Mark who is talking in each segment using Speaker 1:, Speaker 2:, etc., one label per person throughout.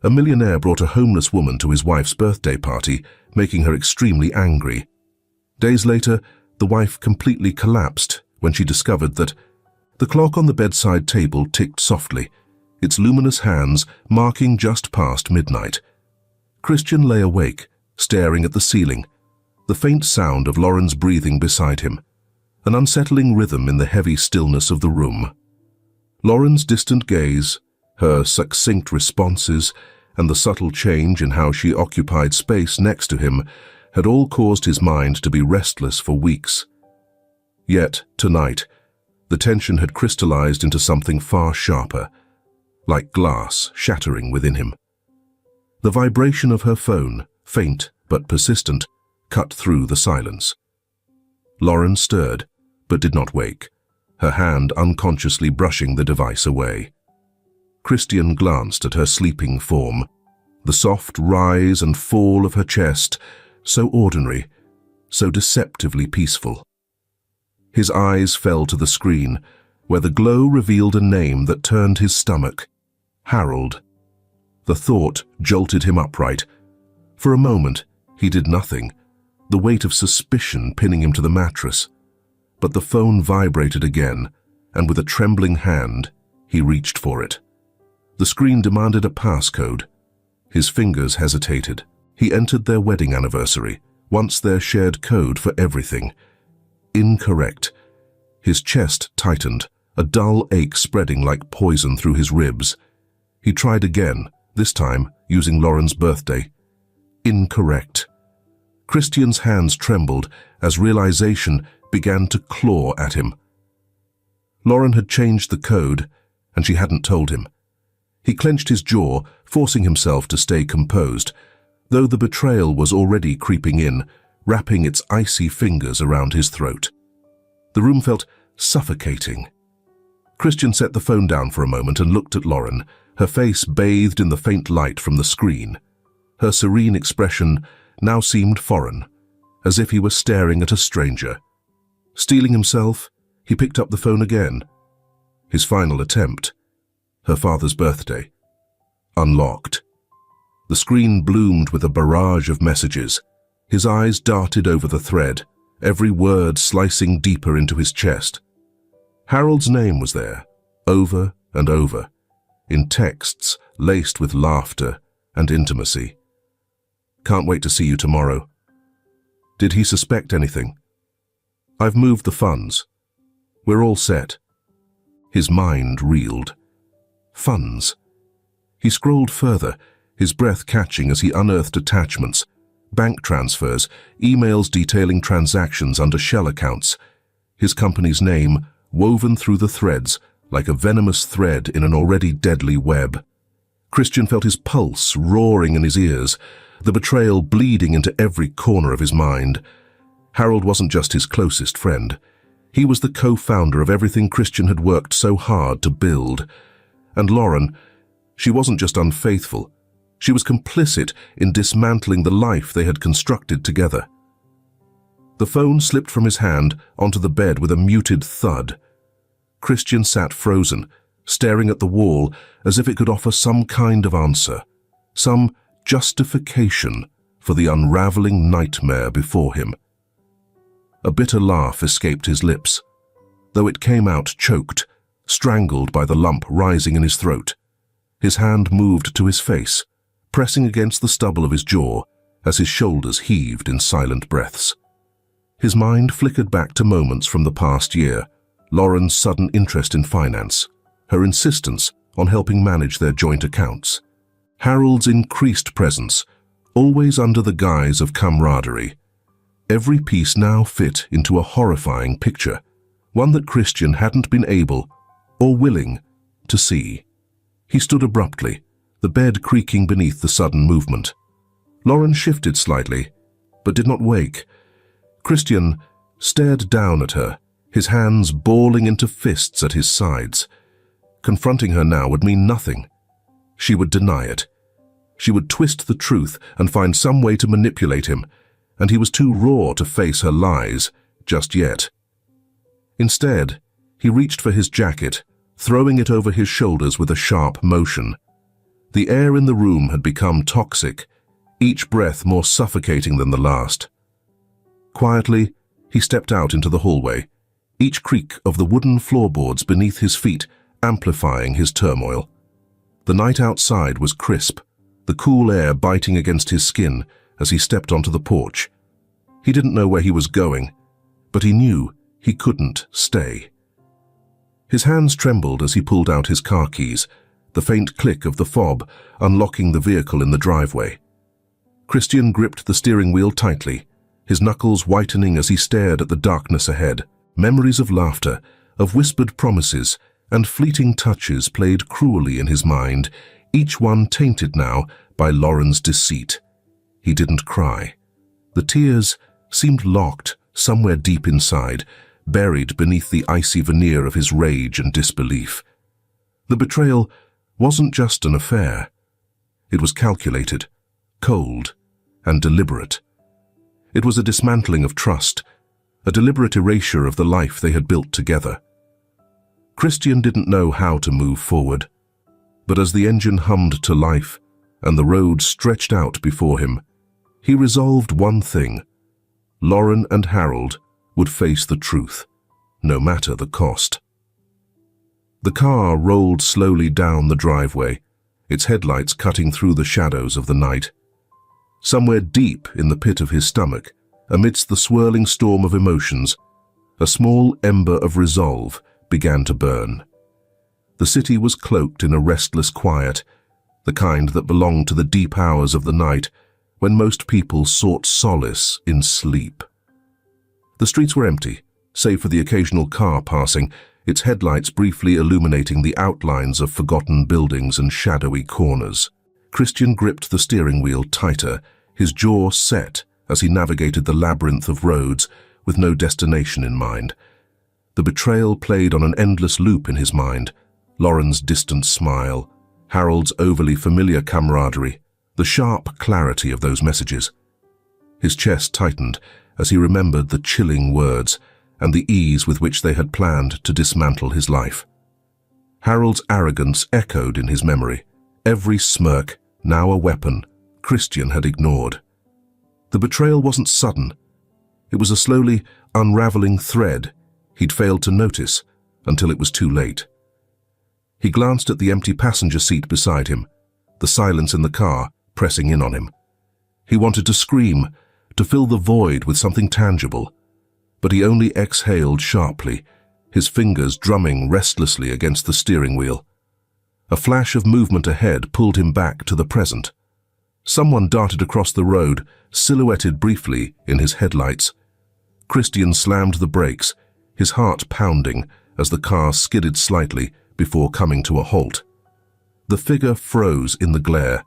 Speaker 1: A millionaire brought a homeless woman to his wife's birthday party, making her extremely angry. Days later, the wife completely collapsed when she discovered that the clock on the bedside table ticked softly, its luminous hands marking just past midnight. Christian lay awake, staring at the ceiling, the faint sound of Lauren's breathing beside him, an unsettling rhythm in the heavy stillness of the room. Lauren's distant gaze, her succinct responses, and the subtle change in how she occupied space next to him had all caused his mind to be restless for weeks. Yet, tonight, the tension had crystallized into something far sharper, like glass shattering within him. The vibration of her phone, faint but persistent, cut through the silence. Lauren stirred, but did not wake, her hand unconsciously brushing the device away. Christian glanced at her sleeping form, the soft rise and fall of her chest, so ordinary, so deceptively peaceful. His eyes fell to the screen, where the glow revealed a name that turned his stomach. Harold. The thought jolted him upright. For a moment, he did nothing, the weight of suspicion pinning him to the mattress. But the phone vibrated again, and with a trembling hand, he reached for it. The screen demanded a passcode. His fingers hesitated. He entered their wedding anniversary, once their shared code for everything. Incorrect. His chest tightened, a dull ache spreading like poison through his ribs. He tried again, this time using Lauren's birthday. Incorrect. Christian's hands trembled as realization began to claw at him. Lauren had changed the code, and she hadn't told him. He clenched his jaw, forcing himself to stay composed, though the betrayal was already creeping in, wrapping its icy fingers around his throat. The room felt suffocating. Christian set the phone down for a moment and looked at Lauren, her face bathed in the faint light from the screen. Her serene expression now seemed foreign, as if he were staring at a stranger. Steeling himself, he picked up the phone again. His final attempt. Her father's birthday. Unlocked. The screen bloomed with a barrage of messages. His eyes darted over the thread, every word slicing deeper into his chest. Harold's name was there, over and over, in texts laced with laughter and intimacy. Can't wait to see you tomorrow. Did he suspect anything? I've moved the funds. We're all set. His mind reeled. Funds. He scrolled further, his breath catching as he unearthed attachments, bank transfers, emails detailing transactions under shell accounts, his company's name woven through the threads like a venomous thread in an already deadly web. Christian felt his pulse roaring in his ears, the betrayal bleeding into every corner of his mind. Harold wasn't just his closest friend. He was the co-founder of everything Christian had worked so hard to build. And Lauren, she wasn't just unfaithful. She was complicit in dismantling the life they had constructed together. The phone slipped from his hand onto the bed with a muted thud. Christian sat frozen, staring at the wall as if it could offer some kind of answer, some justification for the unraveling nightmare before him. A bitter laugh escaped his lips, though it came out choked, strangled by the lump rising in his throat. His hand moved to his face, pressing against the stubble of his jaw as his shoulders heaved in silent breaths. His mind flickered back to moments from the past year, Lauren's sudden interest in finance, her insistence on helping manage their joint accounts, Harold's increased presence, always under the guise of camaraderie. Every piece now fit into a horrifying picture, one that Christian hadn't been able or willing to see. He stood abruptly, the bed creaking beneath the sudden movement. Lauren shifted slightly, but did not wake. Christian stared down at her, his hands balling into fists at his sides. Confronting her now would mean nothing. She would deny it. She would twist the truth and find some way to manipulate him, and he was too raw to face her lies just yet. Instead, he reached for his jacket, throwing it over his shoulders with a sharp motion. The air in the room had become toxic, each breath more suffocating than the last. Quietly, he stepped out into the hallway, each creak of the wooden floorboards beneath his feet amplifying his turmoil. The night outside was crisp, the cool air biting against his skin as he stepped onto the porch. He didn't know where he was going, but he knew he couldn't stay. His hands trembled as he pulled out his car keys, the faint click of the fob unlocking the vehicle in the driveway. Christian gripped the steering wheel tightly, his knuckles whitening as he stared at the darkness ahead. Memories of laughter, of whispered promises, and fleeting touches played cruelly in his mind, each one tainted now by Lauren's deceit. He didn't cry. The tears seemed locked somewhere deep inside, buried beneath the icy veneer of his rage and disbelief. The betrayal wasn't just an affair. It was calculated, cold, and deliberate. It was a dismantling of trust, a deliberate erasure of the life they had built together. Christian didn't know how to move forward, but as the engine hummed to life and the road stretched out before him, he resolved one thing: Lauren and Harold would face the truth, no matter the cost. The car rolled slowly down the driveway, its headlights cutting through the shadows of the night. Somewhere deep in the pit of his stomach, amidst the swirling storm of emotions, a small ember of resolve began to burn. The city was cloaked in a restless quiet, the kind that belonged to the deep hours of the night when most people sought solace in sleep. The streets were empty, save for the occasional car passing, its headlights briefly illuminating the outlines of forgotten buildings and shadowy corners. Christian gripped the steering wheel tighter, his jaw set as he navigated the labyrinth of roads with no destination in mind. The betrayal played on an endless loop in his mind: Lauren's distant smile, Harold's overly familiar camaraderie, the sharp clarity of those messages. His chest tightened as he remembered the chilling words and the ease with which they had planned to dismantle his life. Harold's arrogance echoed in his memory, every smirk, now a weapon, Christian had ignored. The betrayal wasn't sudden. It was a slowly unraveling thread he'd failed to notice until it was too late. He glanced at the empty passenger seat beside him, the silence in the car pressing in on him. He wanted to scream, to fill the void with something tangible, but he only exhaled sharply, his fingers drumming restlessly against the steering wheel. A flash of movement ahead pulled him back to the present. Someone darted across the road, silhouetted briefly in his headlights. Christian slammed the brakes, his heart pounding as the car skidded slightly before coming to a halt. The figure froze in the glare,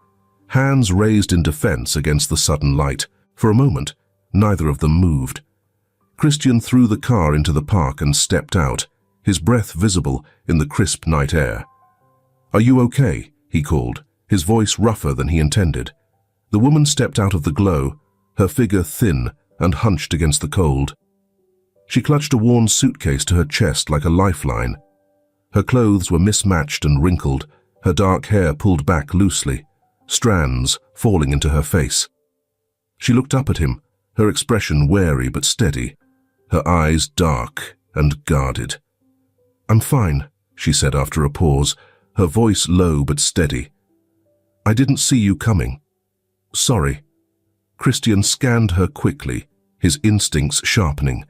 Speaker 1: hands raised in defense against the sudden light. For a moment, neither of them moved. Christian threw the car into the park and stepped out, his breath visible in the crisp night air. "Are you okay?" he called, his voice rougher than he intended. The woman stepped out of the glow, her figure thin and hunched against the cold. She clutched a worn suitcase to her chest like a lifeline. Her clothes were mismatched and wrinkled, her dark hair pulled back loosely, strands falling into her face. She looked up at him, her expression wary but steady, her eyes dark and guarded. "I'm fine," she said after a pause, her voice low but steady. "I didn't see you coming. Sorry." Christian scanned her quickly, his instincts sharpening.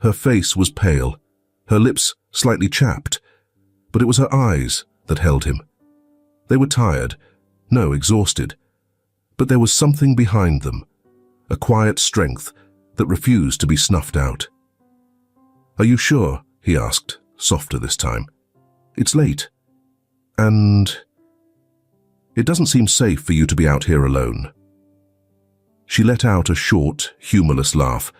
Speaker 1: Her face was pale, her lips slightly chapped, but it was her eyes that held him. They were tired, no, exhausted, but there was something behind them, a quiet strength that refused to be snuffed out. "Are you sure?" he asked, softer this time. "It's late, and it doesn't seem safe for you to be out here alone." She let out a short, humorless laugh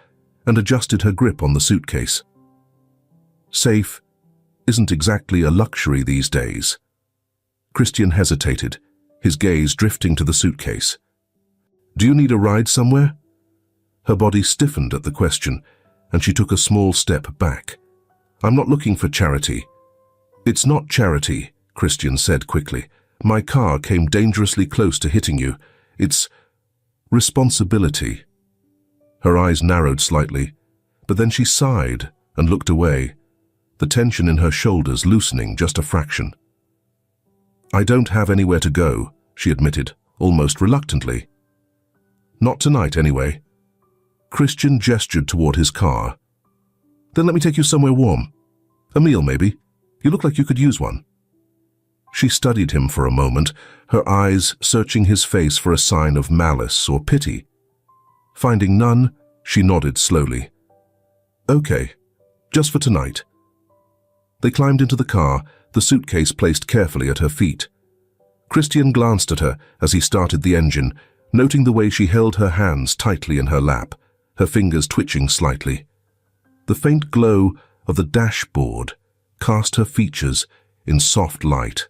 Speaker 1: and adjusted her grip on the suitcase. Safe isn't exactly a luxury these days. Christian hesitated, his gaze drifting to the suitcase. "Do you need a ride somewhere?" Her body stiffened at the question, and she took a small step back. "I'm not looking for charity." "It's not charity," Christian said quickly. My car came dangerously close to hitting you. It's responsibility. Her eyes narrowed slightly, but then she sighed and looked away, the tension in her shoulders loosening just a fraction. I don't have anywhere to go, she admitted, almost reluctantly. Not tonight, anyway. Christian gestured toward his car. Then let me take you somewhere warm. A meal, maybe. You look like you could use one. She studied him for a moment, her eyes searching his face for a sign of malice or pity. Finding none, she nodded slowly. Okay, just for tonight. They climbed into the car, the suitcase placed carefully at her feet. Christian glanced at her as he started the engine, noting the way she held her hands tightly in her lap, her fingers twitching slightly. The faint glow of the dashboard cast her features in soft light,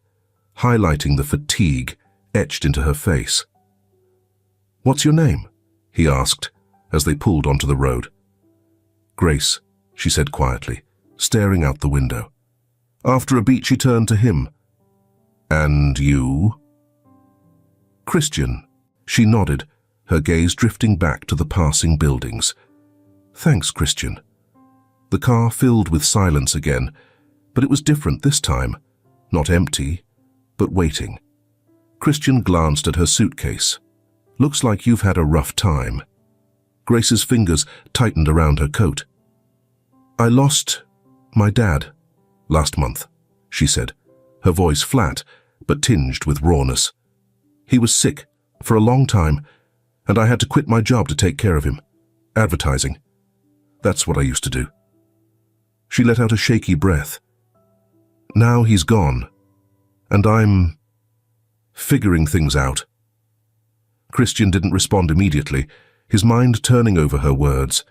Speaker 1: highlighting the fatigue etched into her face. What's your name? He asked as they pulled onto the road. Grace, she said quietly, staring out the window. After a beat, she turned to him. And you? Christian, she nodded, her gaze drifting back to the passing buildings. Thanks, Christian. The car filled with silence again, but it was different this time. Not empty, but waiting. Christian glanced at her suitcase. Looks like you've had a rough time. Grace's fingers tightened around her coat. I lost my dad last month, she said, her voice flat but tinged with rawness. He was sick for a long time, and I had to quit my job to take care of him. Advertising. That's what I used to do. She let out a shaky breath. Now he's gone, and I'm figuring things out. Christian didn't respond immediately, his mind turning over her words.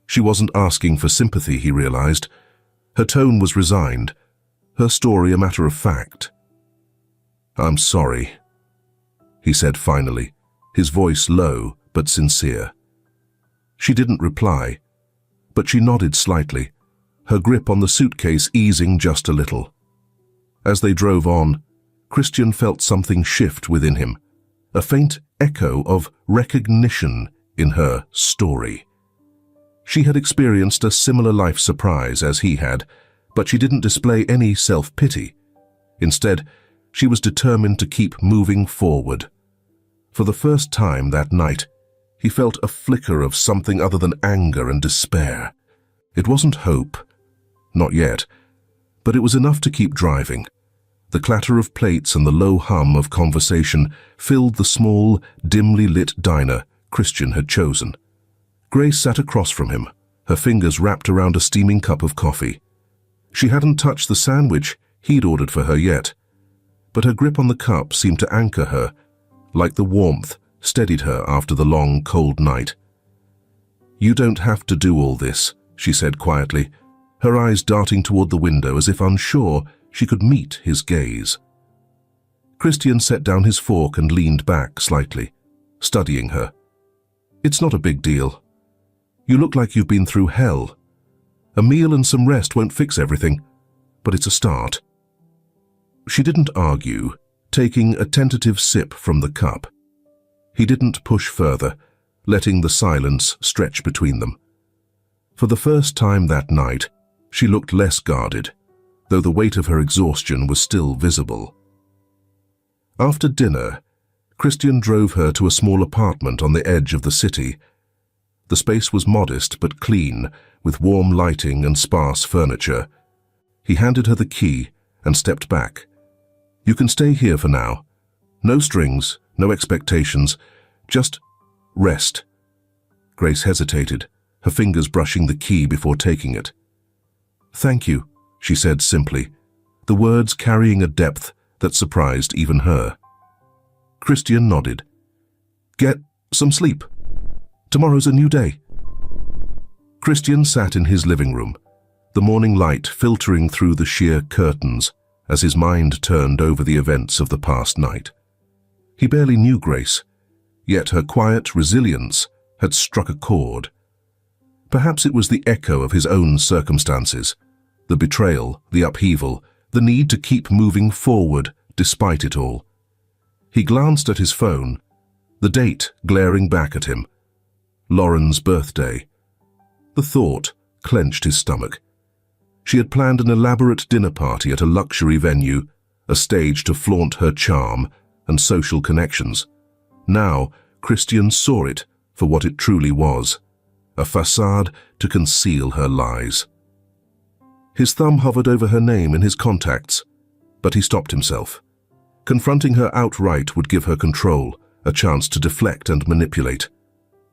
Speaker 1: She wasn't asking for sympathy, he realized. Her tone was resigned, her story a matter of fact. I'm sorry, he said finally, his voice low but sincere. She didn't reply, but she nodded slightly, her grip on the suitcase easing just a little. As they drove on, Christian felt something shift within him, a faint echo of recognition in her story. She had experienced a similar life surprise as he had, but she didn't display any self-pity. Instead, she was determined to keep moving forward. For the first time that night, he felt a flicker of something other than anger and despair. It wasn't hope, not yet, but it was enough to keep driving. The clatter of plates and the low hum of conversation filled the small, dimly lit diner Christian had chosen. Grace sat across from him, her fingers wrapped around a steaming cup of coffee. She hadn't touched the sandwich he'd ordered for her yet, but her grip on the cup seemed to anchor her, like the warmth steadied her after the long, cold night. You don't have to do all this, she said quietly, her eyes darting toward the window as if unsure she could meet his gaze. Christian set down his fork and leaned back slightly, studying her. It's not a big deal. You look like you've been through hell. A meal and some rest won't fix everything, but it's a start. She didn't argue, taking a tentative sip from the cup. He didn't push further, letting the silence stretch between them. For the first time that night, she looked less guarded, though the weight of her exhaustion was still visible. After dinner, Christian drove her to a small apartment on the edge of the city. The space was modest but clean, with warm lighting and sparse furniture. He handed her the key and stepped back. You can stay here for now. No strings, no expectations, just rest. Grace hesitated, her fingers brushing the key before taking it. Thank you, she said simply, the words carrying a depth that surprised even her. Christian nodded. Get some sleep. Tomorrow's a new day. Christian sat in his living room, the morning light filtering through the sheer curtains as his mind turned over the events of the past night. He barely knew Grace, yet her quiet resilience had struck a chord. Perhaps it was the echo of his own circumstances, the betrayal, the upheaval, the need to keep moving forward despite it all. He glanced at his phone, the date glaring back at him. Lauren's birthday. The thought clenched his stomach. She had planned an elaborate dinner party at a luxury venue, a stage to flaunt her charm and social connections. Now, Christian saw it for what it truly was, a facade to conceal her lies. His thumb hovered over her name in his contacts, but he stopped himself. Confronting her outright would give her control, a chance to deflect and manipulate.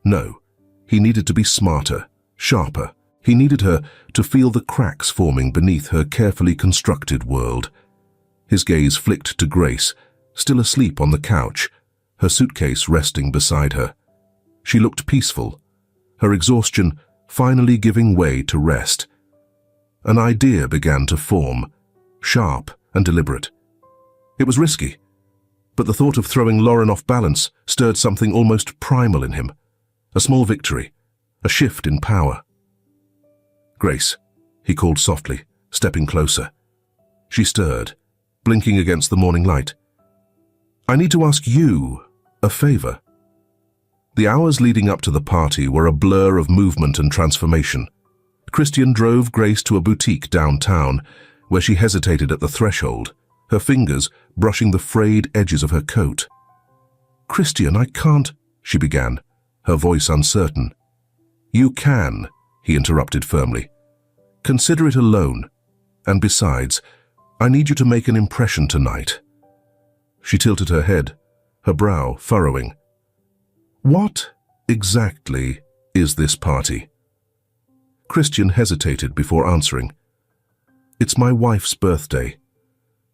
Speaker 1: No, he needed to be smarter, sharper. He needed her to feel the cracks forming beneath her carefully constructed world. His gaze flicked to Grace, still asleep on the couch, her suitcase resting beside her. She looked peaceful, her exhaustion finally giving way to rest. An idea began to form, sharp and deliberate. It was risky, but the thought of throwing Lauren off balance stirred something almost primal in him. A small victory, a shift in power. "Grace," he called softly, stepping closer. She stirred, blinking against the morning light. "I need to ask you a favor." The hours leading up to the party were a blur of movement and transformation. Christian drove Grace to a boutique downtown, where she hesitated at the threshold, her fingers brushing the frayed edges of her coat. "Christian, I can't," she began, her voice uncertain. "You can," he interrupted firmly. "Consider it a loan. And besides, I need you to make an impression tonight." She tilted her head, her brow furrowing. "What exactly is this party?" Christian hesitated before answering. "It's my wife's birthday.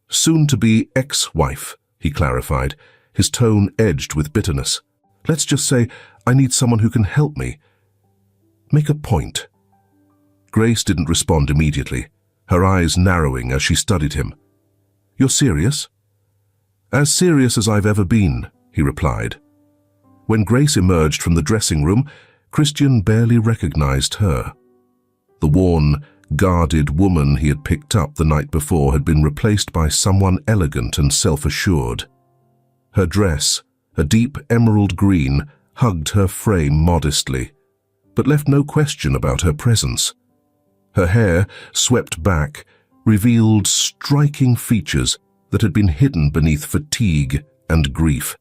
Speaker 1: Soon-to-be ex-wife," he clarified, his tone edged with bitterness. "Let's just say I need someone who can help me. Make a point." Grace didn't respond immediately, her eyes narrowing as she studied him. "You're serious?" "As serious as I've ever been," he replied. When Grace emerged from the dressing room, Christian barely recognized her. The worn, guarded woman he had picked up the night before had been replaced by someone elegant and self-assured. Her dress, a deep emerald green, hugged her frame modestly, but left no question about her presence. Her hair, swept back, revealed striking features that had been hidden beneath fatigue and grief.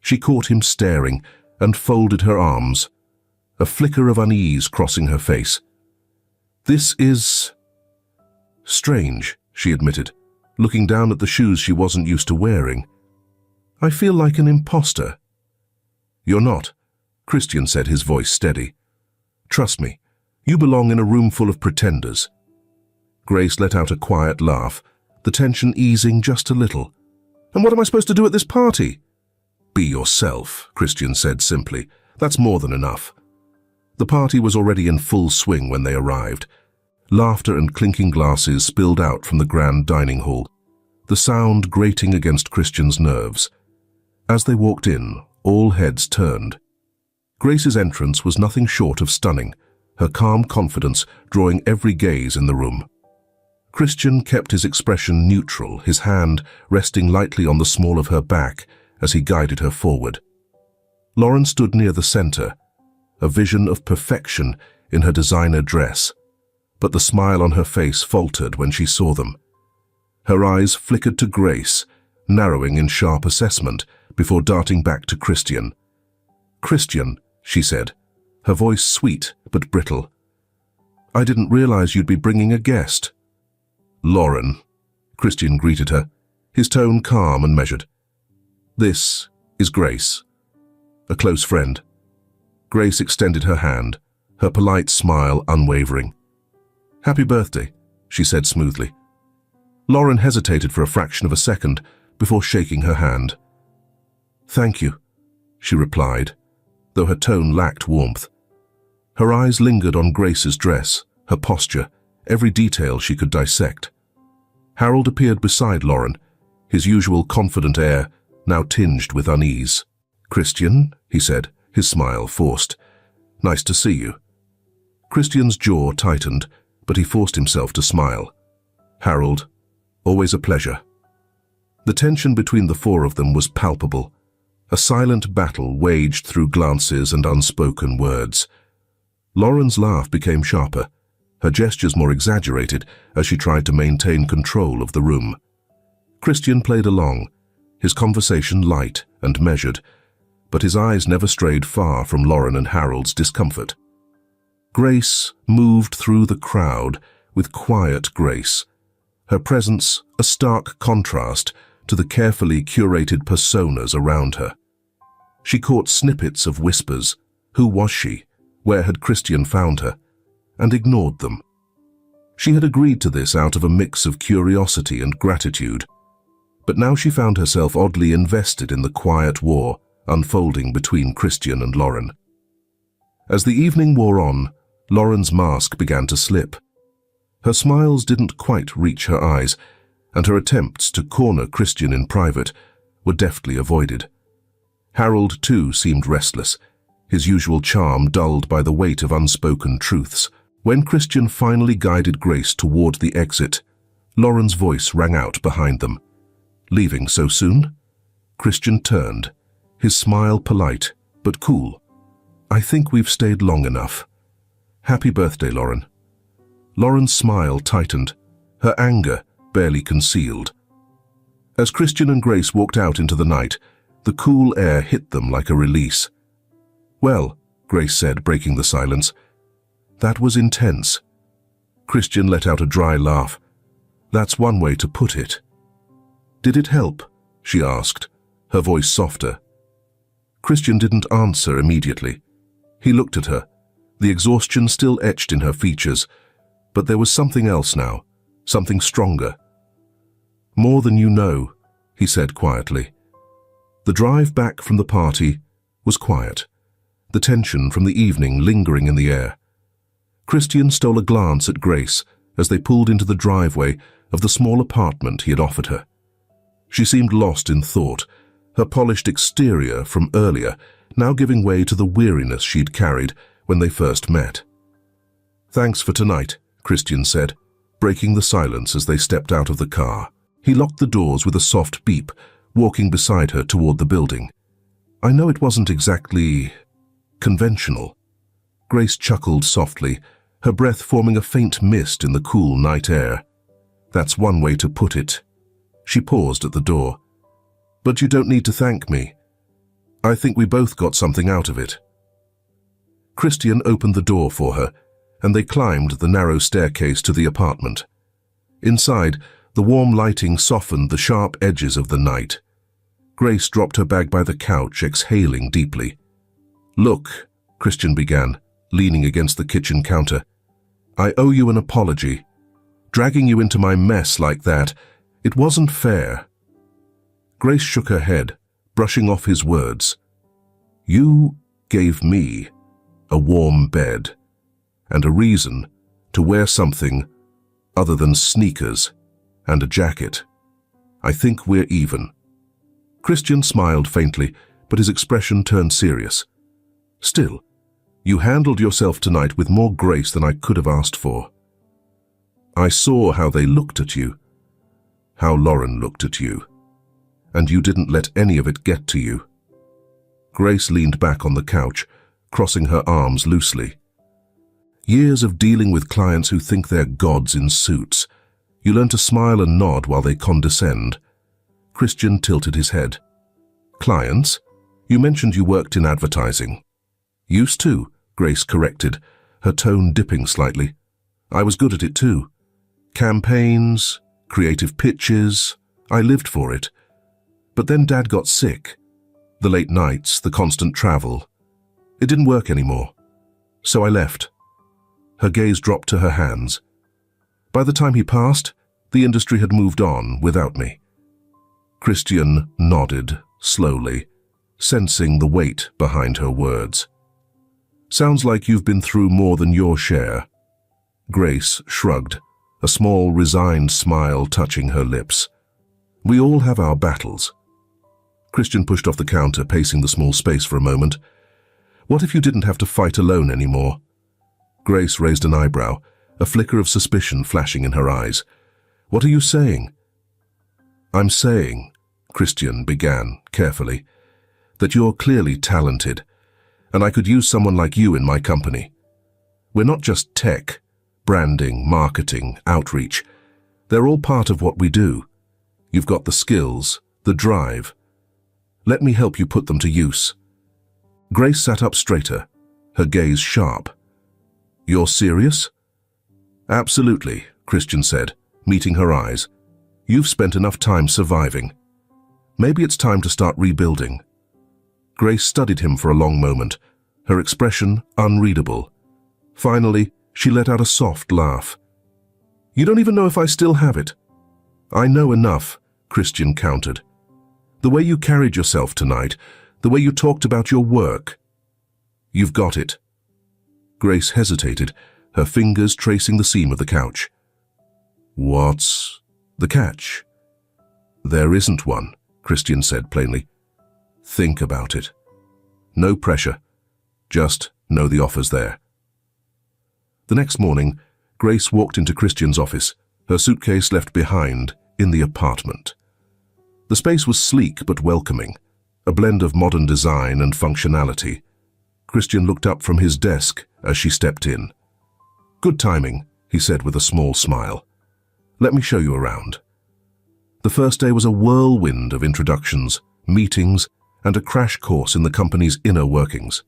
Speaker 1: She caught him staring and folded her arms, a flicker of unease crossing her face. "This is strange," she admitted, looking down at the shoes she wasn't used to wearing. "I feel like an imposter." "You're not," Christian said, his voice steady. "Trust me, you belong in a room full of pretenders." Grace let out a quiet laugh, the tension easing just a little. "And what am I supposed to do at this party?" "Be yourself," Christian said simply. "That's more than enough." The party was already in full swing when they arrived. Laughter and clinking glasses spilled out from the grand dining hall, the sound grating against Christian's nerves. As they walked in, all heads turned. Grace's entrance was nothing short of stunning, her calm confidence drawing every gaze in the room. Christian kept his expression neutral, his hand resting lightly on the small of her back as he guided her forward. Lauren stood near the center, a vision of perfection in her designer dress, but the smile on her face faltered when she saw them. Her eyes flickered to Grace, narrowing in sharp assessment before darting back to Christian. "Christian," she said, her voice sweet but brittle. "I didn't realize you'd be bringing a guest." "Lauren," Christian greeted her, his tone calm and measured. "This is Grace, a close friend." Grace extended her hand, her polite smile unwavering. "Happy birthday," she said smoothly. Lauren hesitated for a fraction of a second before shaking her hand. "Thank you," she replied, though her tone lacked warmth. Her eyes lingered on Grace's dress, her posture, every detail she could dissect. Harold appeared beside Lauren, his usual confident air now tinged with unease. "Christian," he said, his smile forced. "Nice to see you." Christian's jaw tightened, but he forced himself to smile. "Harold, always a pleasure." The tension between the four of them was palpable. A silent battle waged through glances and unspoken words. Lauren's laugh became sharper, her gestures more exaggerated as she tried to maintain control of the room. Christian played along, his conversation light and measured, but his eyes never strayed far from Lauren and Harold's discomfort. Grace moved through the crowd with quiet grace, her presence a stark contrast to the carefully curated personas around her. She caught snippets of whispers, who was she, where had Christian found her, and ignored them. She had agreed to this out of a mix of curiosity and gratitude, but now she found herself oddly invested in the quiet war unfolding between Christian and Lauren. As the evening wore on, Lauren's mask began to slip. Her smiles didn't quite reach her eyes, and her attempts to corner Christian in private were deftly avoided. Harold, too, seemed restless, his usual charm dulled by the weight of unspoken truths. When Christian finally guided Grace toward the exit, Lauren's voice rang out behind them. "Leaving so soon?" Christian turned, his smile polite but cool. "I think we've stayed long enough. Happy birthday, Lauren." Lauren's smile tightened, her anger barely concealed. As Christian and Grace walked out into the night, the cool air hit them like a release. "Well," Grace said, breaking the silence, "that was intense." Christian let out a dry laugh. "That's one way to put it." "Did it help?" she asked, her voice softer. Christian didn't answer immediately. He looked at her, the exhaustion still etched in her features, but there was something else now, something stronger. "More than you know," he said quietly. The drive back from the party was quiet, the tension from the evening lingering in the air. Christian stole a glance at Grace as they pulled into the driveway of the small apartment he had offered her. She seemed lost in thought, her polished exterior from earlier now giving way to the weariness she'd carried when they first met. "Thanks for tonight," Christian said, breaking the silence as they stepped out of the car. He locked the doors with a soft beep, walking beside her toward the building. "I know it wasn't exactly conventional." Grace chuckled softly, her breath forming a faint mist in the cool night air. "That's one way to put it." She paused at the door. "But you don't need to thank me. I think we both got something out of it." Christian opened the door for her, and they climbed the narrow staircase to the apartment. Inside, the warm lighting softened the sharp edges of the night. Grace dropped her bag by the couch, exhaling deeply. "Look," Christian began, leaning against the kitchen counter, "I owe you an apology. Dragging you into my mess like that, it wasn't fair." Grace shook her head, brushing off his words. "You gave me a warm bed and a reason to wear something other than sneakers and a jacket. I think we're even." Christian smiled faintly, but his expression turned serious. "Still, you handled yourself tonight with more grace than I could have asked for. I saw how they looked at you, how Lauren looked at you, and you didn't let any of it get to you." Grace leaned back on the couch, crossing her arms loosely. "Years of dealing with clients who think they're gods in suits. You learn to smile and nod while they condescend." Christian tilted his head. "Clients? You mentioned you worked in advertising." "Used to," Grace corrected, her tone dipping slightly. "I was good at it too. Campaigns, creative pitches, I lived for it. But then Dad got sick. The late nights, the constant travel. It didn't work anymore. So I left." Her gaze dropped to her hands. "By the time he passed, the industry had moved on without me." Christian nodded slowly, sensing the weight behind her words. "Sounds like you've been through more than your share." Grace shrugged, a small, resigned smile touching her lips. "We all have our battles." Christian pushed off the counter, pacing the small space for a moment. "What if you didn't have to fight alone anymore?" Grace raised an eyebrow, a flicker of suspicion flashing in her eyes. "What are you saying?" I'm saying, Christian began carefully, that you're clearly talented, and I could use someone like you in my company. We're not just tech, branding, marketing, outreach. They're all part of what we do. You've got the skills, the drive. Let me help you put them to use. Grace sat up straighter, her gaze sharp. You're serious? Absolutely, Christian said, meeting her eyes. You've spent enough time surviving. Maybe it's time to start rebuilding. Grace studied him for a long moment, her expression unreadable. Finally, she let out a soft laugh. You don't even know if I still have it. I know enough, Christian countered. The way you carried yourself tonight, the way you talked about your work. You've got it. Grace hesitated, her fingers tracing the seam of the couch. What's the catch? There isn't one, Christian said plainly. Think about it. No pressure. Just know the offer's there. The next morning, Grace walked into Christian's office, her suitcase left behind in the apartment. The space was sleek but welcoming, a blend of modern design and functionality. Christian looked up from his desk as she stepped in. Good timing, he said with a small smile. Let me show you around. The first day was a whirlwind of introductions, meetings, and a crash course in the company's inner workings.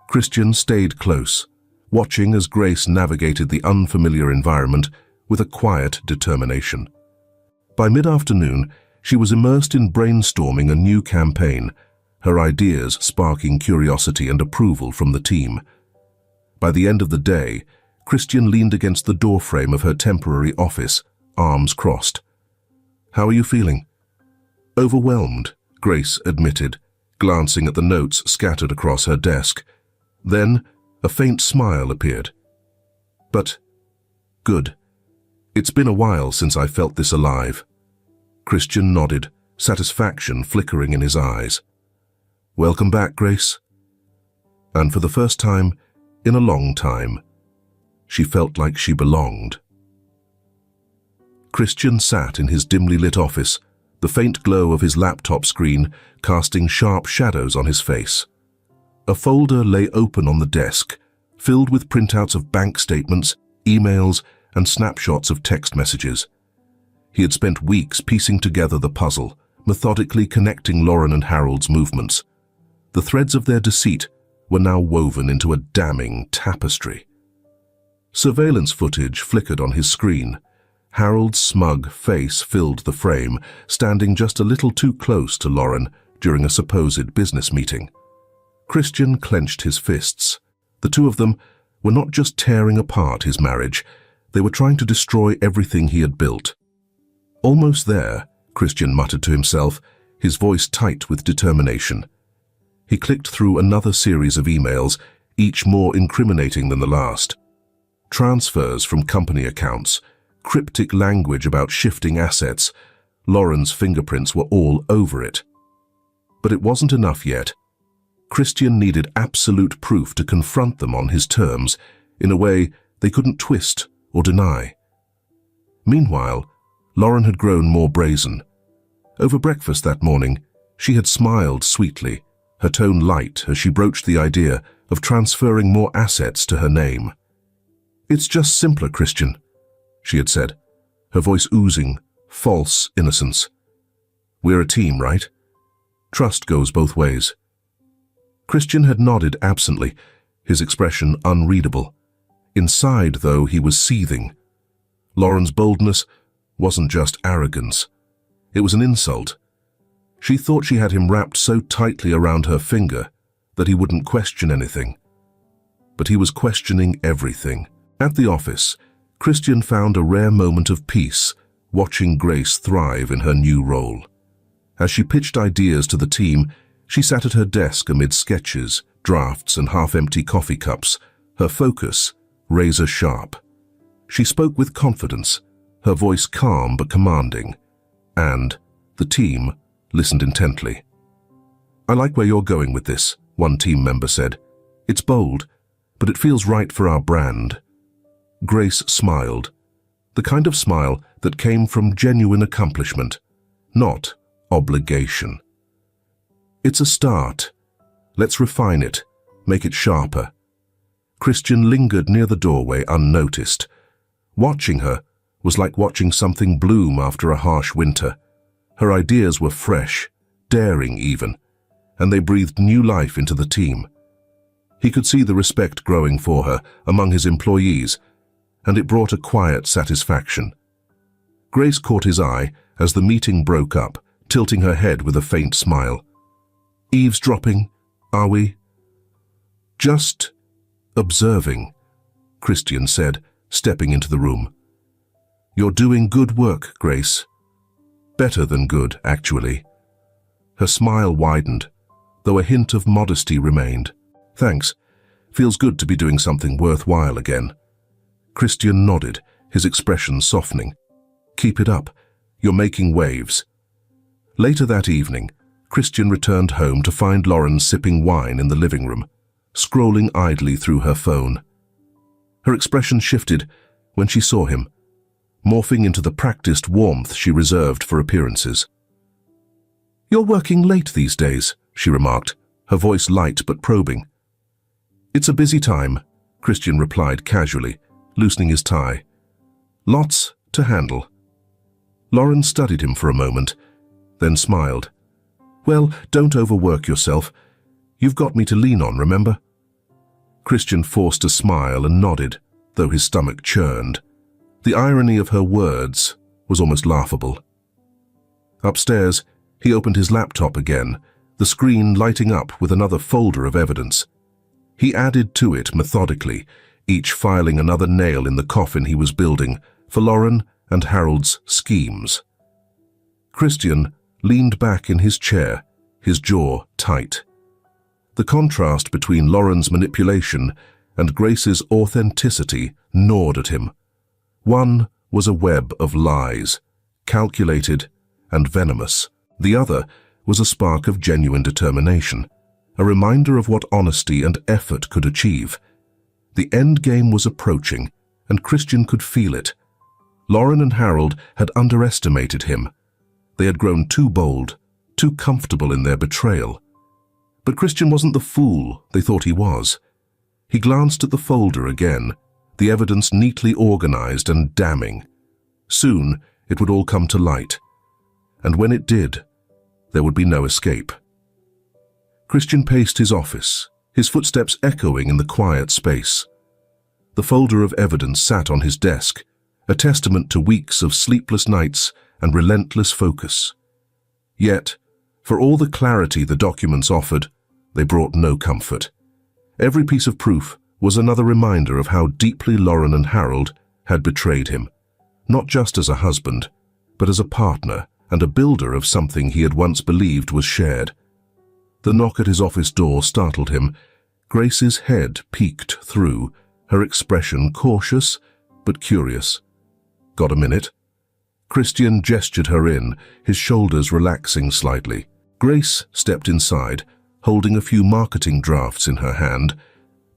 Speaker 1: Christian stayed close, watching as Grace navigated the unfamiliar environment with a quiet determination. By mid-afternoon, she was immersed in brainstorming a new campaign, her ideas sparking curiosity and approval from the team. By the end of the day, Christian leaned against the doorframe of her temporary office, arms crossed. How are you feeling? Overwhelmed, Grace admitted, glancing at the notes scattered across her desk. Then, a faint smile appeared. But, good. It's been a while since I felt this alive. Christian nodded, satisfaction flickering in his eyes. Welcome back, Grace. And for the first time in a long time, she felt like she belonged. Christian sat in his dimly lit office, the faint glow of his laptop screen casting sharp shadows on his face. A folder lay open on the desk, filled with printouts of bank statements, emails, and snapshots of text messages. He had spent weeks piecing together the puzzle, methodically connecting Lauren and Harold's movements. The threads of their deceit were now woven into a damning tapestry. Surveillance footage flickered on his screen. Harold's smug face filled the frame, standing just a little too close to Lauren during a supposed business meeting. Christian clenched his fists. The two of them were not just tearing apart his marriage, they were trying to destroy everything he had built. Almost there, Christian muttered to himself, his voice tight with determination. He clicked through another series of emails, each more incriminating than the last. Transfers from company accounts, cryptic language about shifting assets. Lauren's fingerprints were all over it. But it wasn't enough yet. Christian needed absolute proof to confront them on his terms, in a way they couldn't twist or deny. Meanwhile, Lauren had grown more brazen. Over breakfast that morning, she had smiled sweetly, her tone light as she broached the idea of transferring more assets to her name. It's just simpler, Christian, she had said, her voice oozing false innocence. We're a team, right? Trust goes both ways. Christian had nodded absently, his expression unreadable. Inside, though, he was seething. Lauren's boldness wasn't just arrogance. It was an insult. She thought she had him wrapped so tightly around her finger that he wouldn't question anything. But he was questioning everything. At the office, Christian found a rare moment of peace, watching Grace thrive in her new role. As she pitched ideas to the team, she sat at her desk amid sketches, drafts, and half-empty coffee cups, her focus razor-sharp. She spoke with confidence, her voice calm but commanding, and the team listened intently. I like where you're going with this, one team member said. It's bold, but it feels right for our brand. Grace smiled, the kind of smile that came from genuine accomplishment. not obligation. It's a start. Let's refine it, make it sharper. Christian lingered near the doorway unnoticed. Watching her was like watching something bloom after a harsh winter. Her ideas were fresh, daring even, and they breathed new life into the team. He could see the respect growing for her among his employees, and it brought a quiet satisfaction. Grace caught his eye as the meeting broke up, tilting her head with a faint smile. "Eavesdropping, are we?" "Just observing," Christian said, stepping into the room. "You're doing good work, Grace. Better than good, actually." Her smile widened, though a hint of modesty remained. "Thanks. Feels good to be doing something worthwhile again." Christian nodded, his expression softening. "Keep it up. You're making waves." Later that evening, Christian returned home to find Lauren sipping wine in the living room, scrolling idly through her phone. Her expression shifted when she saw him, morphing into the practiced warmth she reserved for appearances. "You're working late these days," she remarked, her voice light but probing. "It's a busy time," Christian replied casually, loosening his tie. "Lots to handle." Lauren studied him for a moment, then smiled. "Well, don't overwork yourself. You've got me to lean on, remember?" Christian forced a smile and nodded, though his stomach churned. The irony of her words was almost laughable. Upstairs, he opened his laptop again, the screen lighting up with another folder of evidence. He added to it methodically, each filing another nail in the coffin he was building for Lauren and Harold's schemes. Christian leaned back in his chair, his jaw tight. The contrast between Lauren's manipulation and Grace's authenticity gnawed at him. One was a web of lies, calculated and venomous. The other was a spark of genuine determination, a reminder of what honesty and effort could achieve. The end game was approaching, and Christian could feel it. Lauren and Harold had underestimated him. They had grown too bold, too comfortable in their betrayal. But Christian wasn't the fool they thought he was. He glanced at the folder again, the evidence neatly organized and damning. Soon it would all come to light, and when it did, there would be no escape. Christian paced his office, his footsteps echoing in the quiet space. The folder of evidence sat on his desk, a testament to weeks of sleepless nights and relentless focus. Yet, for all the clarity the documents offered, they brought no comfort. Every piece of proof was another reminder of how deeply Lauren and Harold had betrayed him, not just as a husband, but as a partner and a builder of something he had once believed was shared. The knock at his office door startled him. Grace's head peeked through, her expression cautious but curious. "Got a minute?" Christian gestured her in, his shoulders relaxing slightly. Grace stepped inside, holding a few marketing drafts in her hand,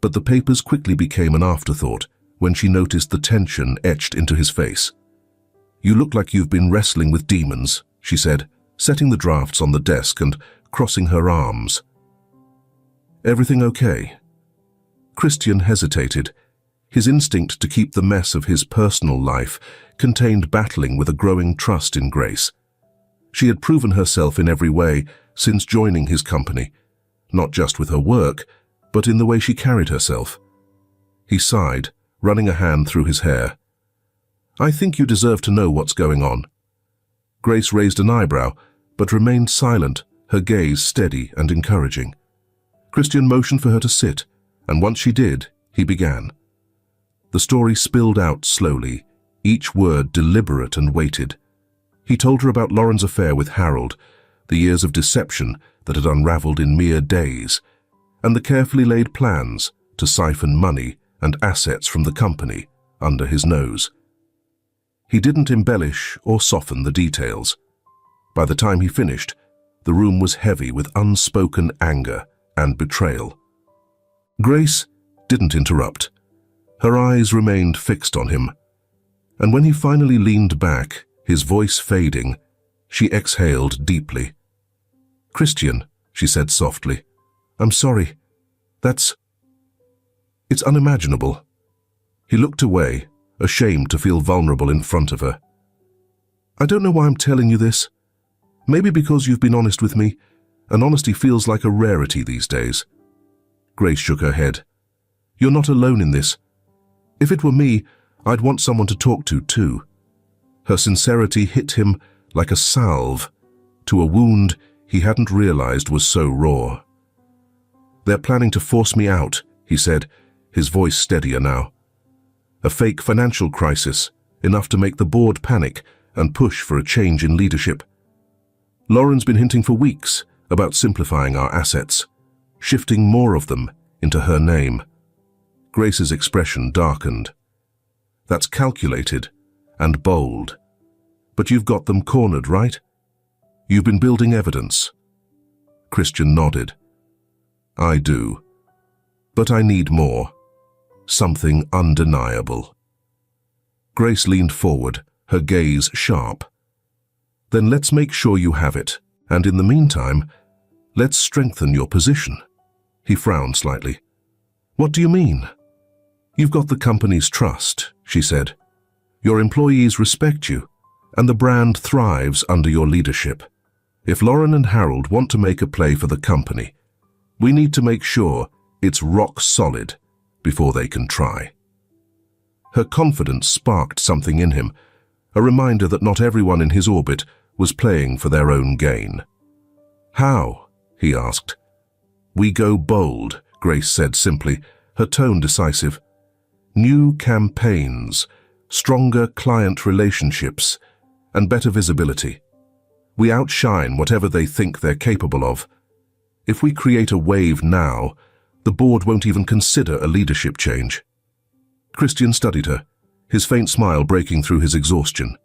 Speaker 1: but the papers quickly became an afterthought when she noticed the tension etched into his face. "You look like you've been wrestling with demons," she said, setting the drafts on the desk and crossing her arms. "Everything okay?" Christian hesitated. His instinct to keep the mess of his personal life contained battling with a growing trust in Grace. She had proven herself in every way since joining his company, not just with her work, but in the way she carried herself. He sighed, running a hand through his hair. "I think you deserve to know what's going on." Grace raised an eyebrow, but remained silent, her gaze steady and encouraging. Christian motioned for her to sit, and once she did, he began. The story spilled out slowly, each word deliberate and weighted. He told her about Lauren's affair with Harold, the years of deception that had unraveled in mere days, and the carefully laid plans to siphon money and assets from the company under his nose. He didn't embellish or soften the details. By the time he finished, the room was heavy with unspoken anger and betrayal. Grace didn't interrupt. Her eyes remained fixed on him, and when he finally leaned back, his voice fading, She exhaled deeply. "Christian," she said softly, "I'm sorry. It's unimaginable." He looked away, ashamed to feel vulnerable in front of her. "I don't know why I'm telling you this. Maybe because you've been honest with me, and honesty feels like a rarity these days." Grace shook her head. "You're not alone in this. If it were me, I'd want someone to talk to too." Her sincerity hit him like a salve to a wound he hadn't realized was so raw. "They're planning to force me out," he said, his voice steadier now. "A fake financial crisis, enough to make the board panic and push for a change in leadership. Lauren's been hinting for weeks about simplifying our assets, shifting more of them into her name." Grace's expression darkened. "That's calculated and bold. But you've got them cornered, right? You've been building evidence." Christian nodded. "I do. But I need more. Something undeniable." Grace leaned forward, her gaze sharp. "Then let's make sure you have it, and in the meantime, let's strengthen your position." He frowned slightly. "What do you mean?" "You've got the company's trust," she said. "Your employees respect you, and the brand thrives under your leadership. If Lauren and Harold want to make a play for the company, we need to make sure it's rock solid before they can try." Her confidence sparked something in him, a reminder that not everyone in his orbit was playing for their own gain. "How?" he asked. "We go bold," Grace said simply, her tone decisive. "New campaigns, stronger client relationships, and better visibility. We outshine whatever they think they're capable of. If we create a wave now, the board won't even consider a leadership change." Christian studied her, his faint smile breaking through his exhaustion.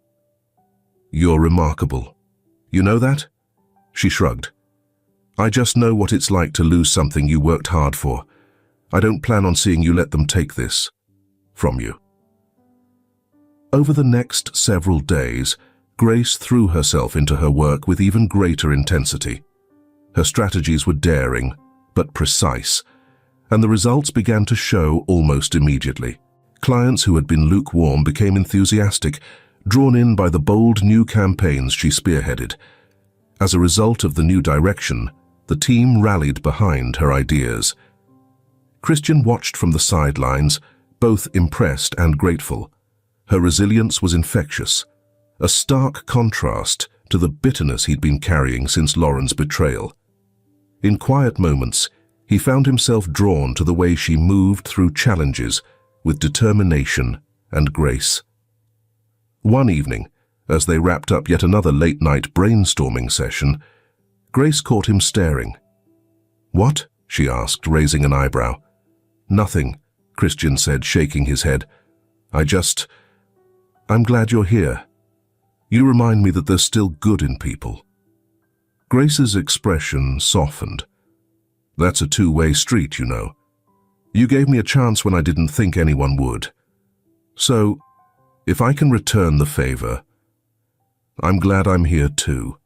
Speaker 1: "You're remarkable. You know that?" She shrugged. "I just know what it's like to lose something you worked hard for. I don't plan on seeing you let them take this from you." Over the next several days, Grace threw herself into her work with even greater intensity. Her strategies were daring, but precise, and the results began to show almost immediately. Clients who had been lukewarm became enthusiastic, drawn in by the bold new campaigns she spearheaded. As a result of the new direction, the team rallied behind her ideas. Christian watched from the sidelines, both impressed and grateful. Her resilience was infectious, a stark contrast to the bitterness he'd been carrying since Lauren's betrayal. In quiet moments, he found himself drawn to the way she moved through challenges with determination and grace. One evening, as they wrapped up yet another late-night brainstorming session, Grace caught him staring. "What?" she asked, raising an eyebrow. "Nothing," Christian said, shaking his head. I'm glad you're here. You remind me that there's still good in people." Grace's expression softened. "That's a two-way street, you know. You gave me a chance when I didn't think anyone would. So, if I can return the favor, I'm glad I'm here too."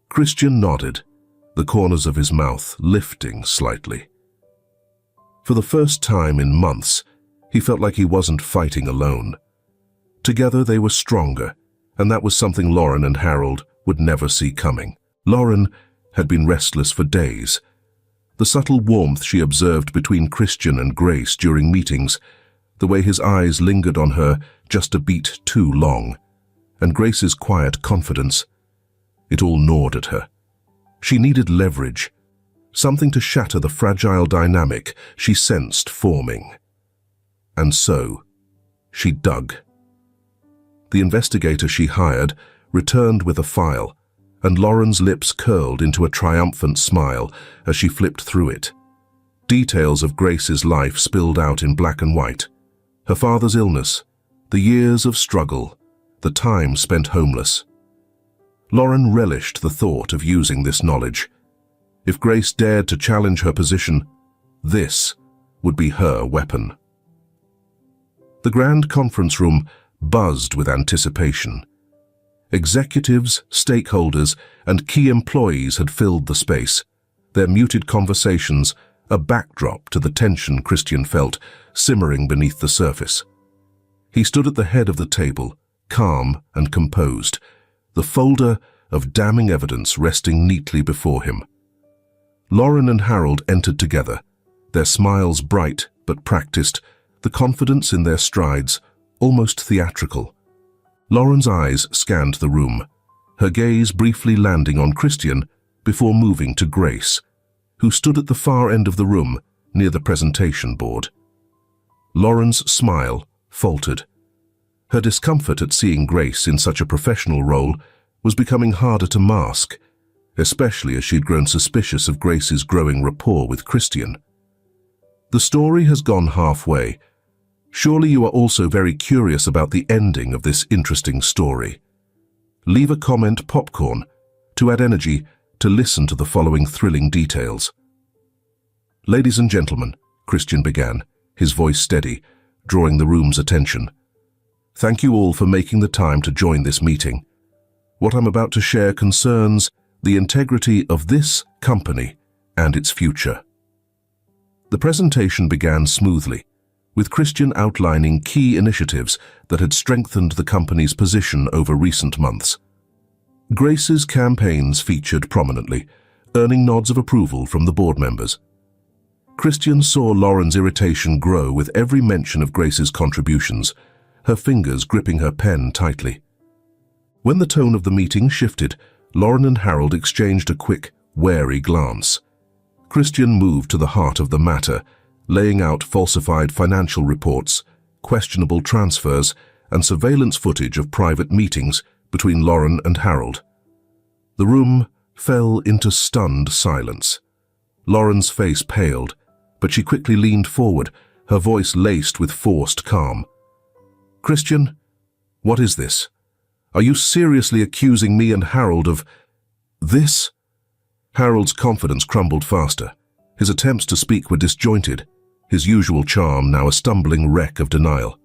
Speaker 1: Christian nodded, the corners of his mouth lifting slightly. For the first time in months, he felt like he wasn't fighting alone. Together they were stronger, and that was something Lauren and Harold would never see coming. Lauren had been restless for days. The subtle warmth she observed between Christian and Grace during meetings, the way his eyes lingered on her just a beat too long, and Grace's quiet confidence, it all gnawed at her. She needed leverage, something to shatter the fragile dynamic she sensed forming. And so, she dug. The investigator she hired returned with a file, and Lauren's lips curled into a triumphant smile as she flipped through it. Details of Grace's life spilled out in black and white. Her father's illness, the years of struggle, the time spent homeless. Lauren relished the thought of using this knowledge. If Grace dared to challenge her position, this would be her weapon. The grand conference room buzzed with anticipation. Executives, stakeholders, and key employees had filled the space, their muted conversations a backdrop to the tension Christian felt simmering beneath the surface. He stood at the head of the table, calm and composed, the folder of damning evidence resting neatly before him. Lauren and Harold entered together, their smiles bright but practiced, the confidence in their strides almost theatrical. Lauren's eyes scanned the room, her gaze briefly landing on Christian before moving to Grace, who stood at the far end of the room near the presentation board. Lauren's smile faltered. Her discomfort at seeing Grace in such a professional role was becoming harder to mask, especially as she'd grown suspicious of Grace's growing rapport with Christian. The story has gone halfway. Surely you are also very curious about the ending of this interesting story. Leave a comment popcorn to add energy to listen to the following thrilling details. Ladies and gentlemen, Christian began, his voice steady, drawing the room's attention. Thank you all for making the time to join this meeting. What I'm about to share concerns the integrity of this company and its future. The presentation began smoothly, with Christian outlining key initiatives that had strengthened the company's position over recent months. Grace's campaigns featured prominently, earning nods of approval from the board members. Christian saw Lauren's irritation grow with every mention of Grace's contributions, her fingers gripping her pen tightly. When the tone of the meeting shifted, Lauren and Harold exchanged a quick, wary glance. Christian moved to the heart of the matter, laying out falsified financial reports, questionable transfers, and surveillance footage of private meetings between Lauren and Harold. The room fell into stunned silence. Lauren's face paled, but she quickly leaned forward, her voice laced with forced calm. Christian, what is this? Are you seriously accusing me and Harold of this? Harold's confidence crumbled faster. His attempts to speak were disjointed, his usual charm now a stumbling wreck of denial.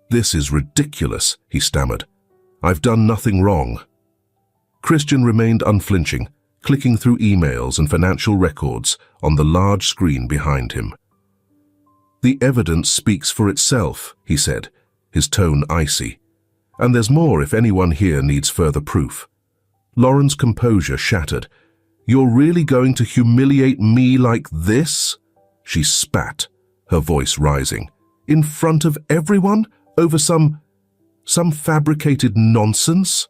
Speaker 1: This is ridiculous, he stammered. I've done nothing wrong. Christian remained unflinching, clicking through emails and financial records on the large screen behind him. The evidence speaks for itself, he said, his tone icy. And there's more if anyone here needs further proof. Lauren's composure shattered. You're really going to humiliate me like this? She spat, her voice rising. In front of everyone? Over some fabricated nonsense?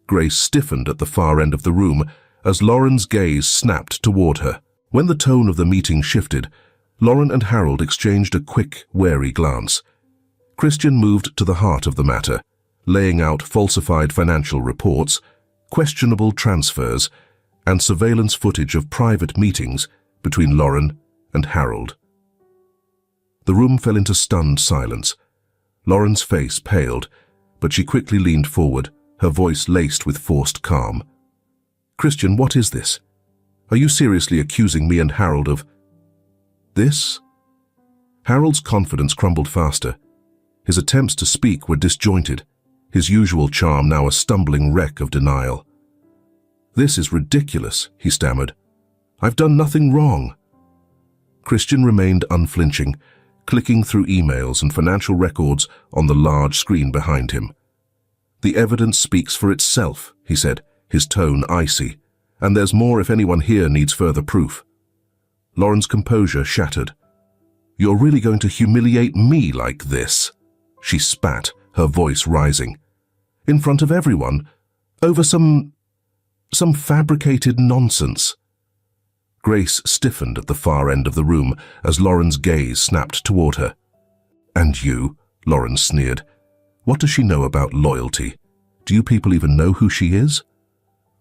Speaker 1: Grace stiffened at the far end of the room as Lauren's gaze snapped toward her. When the tone of the meeting shifted, Lauren and Harold exchanged a quick, wary glance. Christian moved to the heart of the matter, laying out falsified financial reports, questionable transfers, and surveillance footage of private meetings between Lauren and Harold. The room fell into stunned silence. Lauren's face paled, but she quickly leaned forward, her voice laced with forced calm. Christian, what is this? Are you seriously accusing me and Harold of this? Harold's confidence crumbled faster. His attempts to speak were disjointed, his usual charm now a stumbling wreck of denial. This is ridiculous, he stammered. I've done nothing wrong. Christian remained unflinching, clicking through emails and financial records on the large screen behind him. The evidence speaks for itself, he said, his tone icy, and there's more if anyone here needs further proof. Lauren's composure shattered. You're really going to humiliate me like this? She spat, her voice rising. In front of everyone? Over some fabricated nonsense. Grace stiffened at the far end of the room as Lauren's gaze snapped toward her. And you? Lauren sneered. What does she know about loyalty? Do you people even know who she is?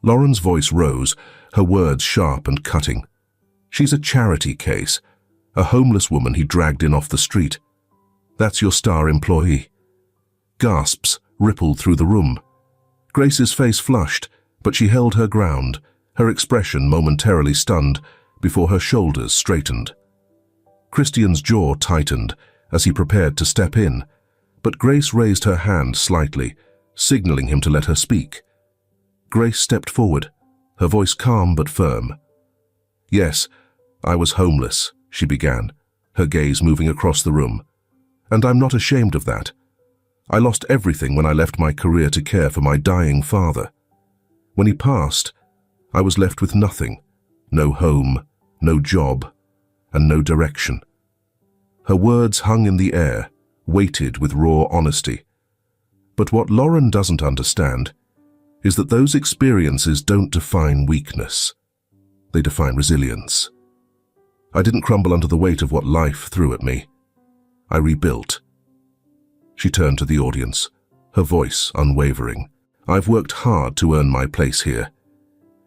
Speaker 1: Lauren's voice rose, her words sharp and cutting. She's a charity case, a homeless woman he dragged in off the street. That's your star employee. Gasps rippled through the room. Grace's face flushed, but she held her ground, her expression momentarily stunned before her shoulders straightened. Christian's jaw tightened as he prepared to step in, but Grace raised her hand slightly, signaling him to let her speak. Grace stepped forward, her voice calm but firm. "Yes, I was homeless," she began, her gaze moving across the room. "And I'm not ashamed of that. I lost everything when I left my career to care for my dying father. When he passed, I was left with nothing, no home, no job, and no direction." Her words hung in the air, weighted with raw honesty. But what Lauren doesn't understand is that those experiences don't define weakness. They define resilience. "I didn't crumble under the weight of what life threw at me. I rebuilt." She turned to the audience, her voice unwavering. "I've worked hard to earn my place here,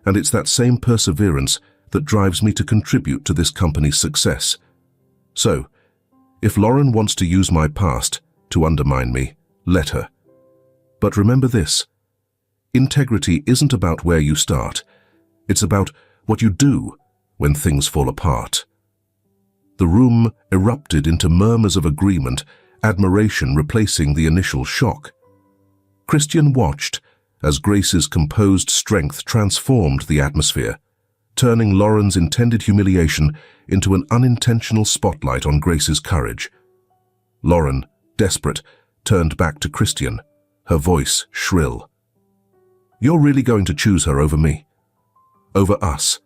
Speaker 1: and it's that same perseverance that drives me to contribute to this company's success. So, if Lauren wants to use my past to undermine me, let her. But remember this: integrity isn't about where you start. It's about what you do when things fall apart." The room erupted into murmurs of agreement, admiration replacing the initial shock. Christian watched as Grace's composed strength transformed the atmosphere, turning Lauren's intended humiliation into an unintentional spotlight on Grace's courage. Lauren, desperate, turned back to Christian, her voice shrill. "You're really going to choose her over me? Over us?"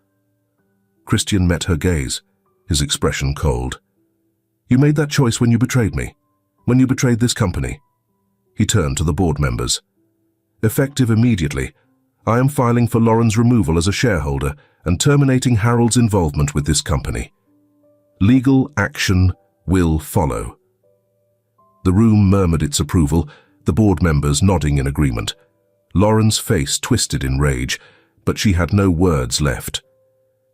Speaker 1: Christian met her gaze, his expression cold. "You made that choice when you betrayed me, when you betrayed this company." He turned to the board members. "Effective immediately, I am filing for Lauren's removal as a shareholder and terminating Harold's involvement with this company. Legal action will follow." The room murmured its approval, the board members nodding in agreement. Lauren's face twisted in rage, but she had no words left.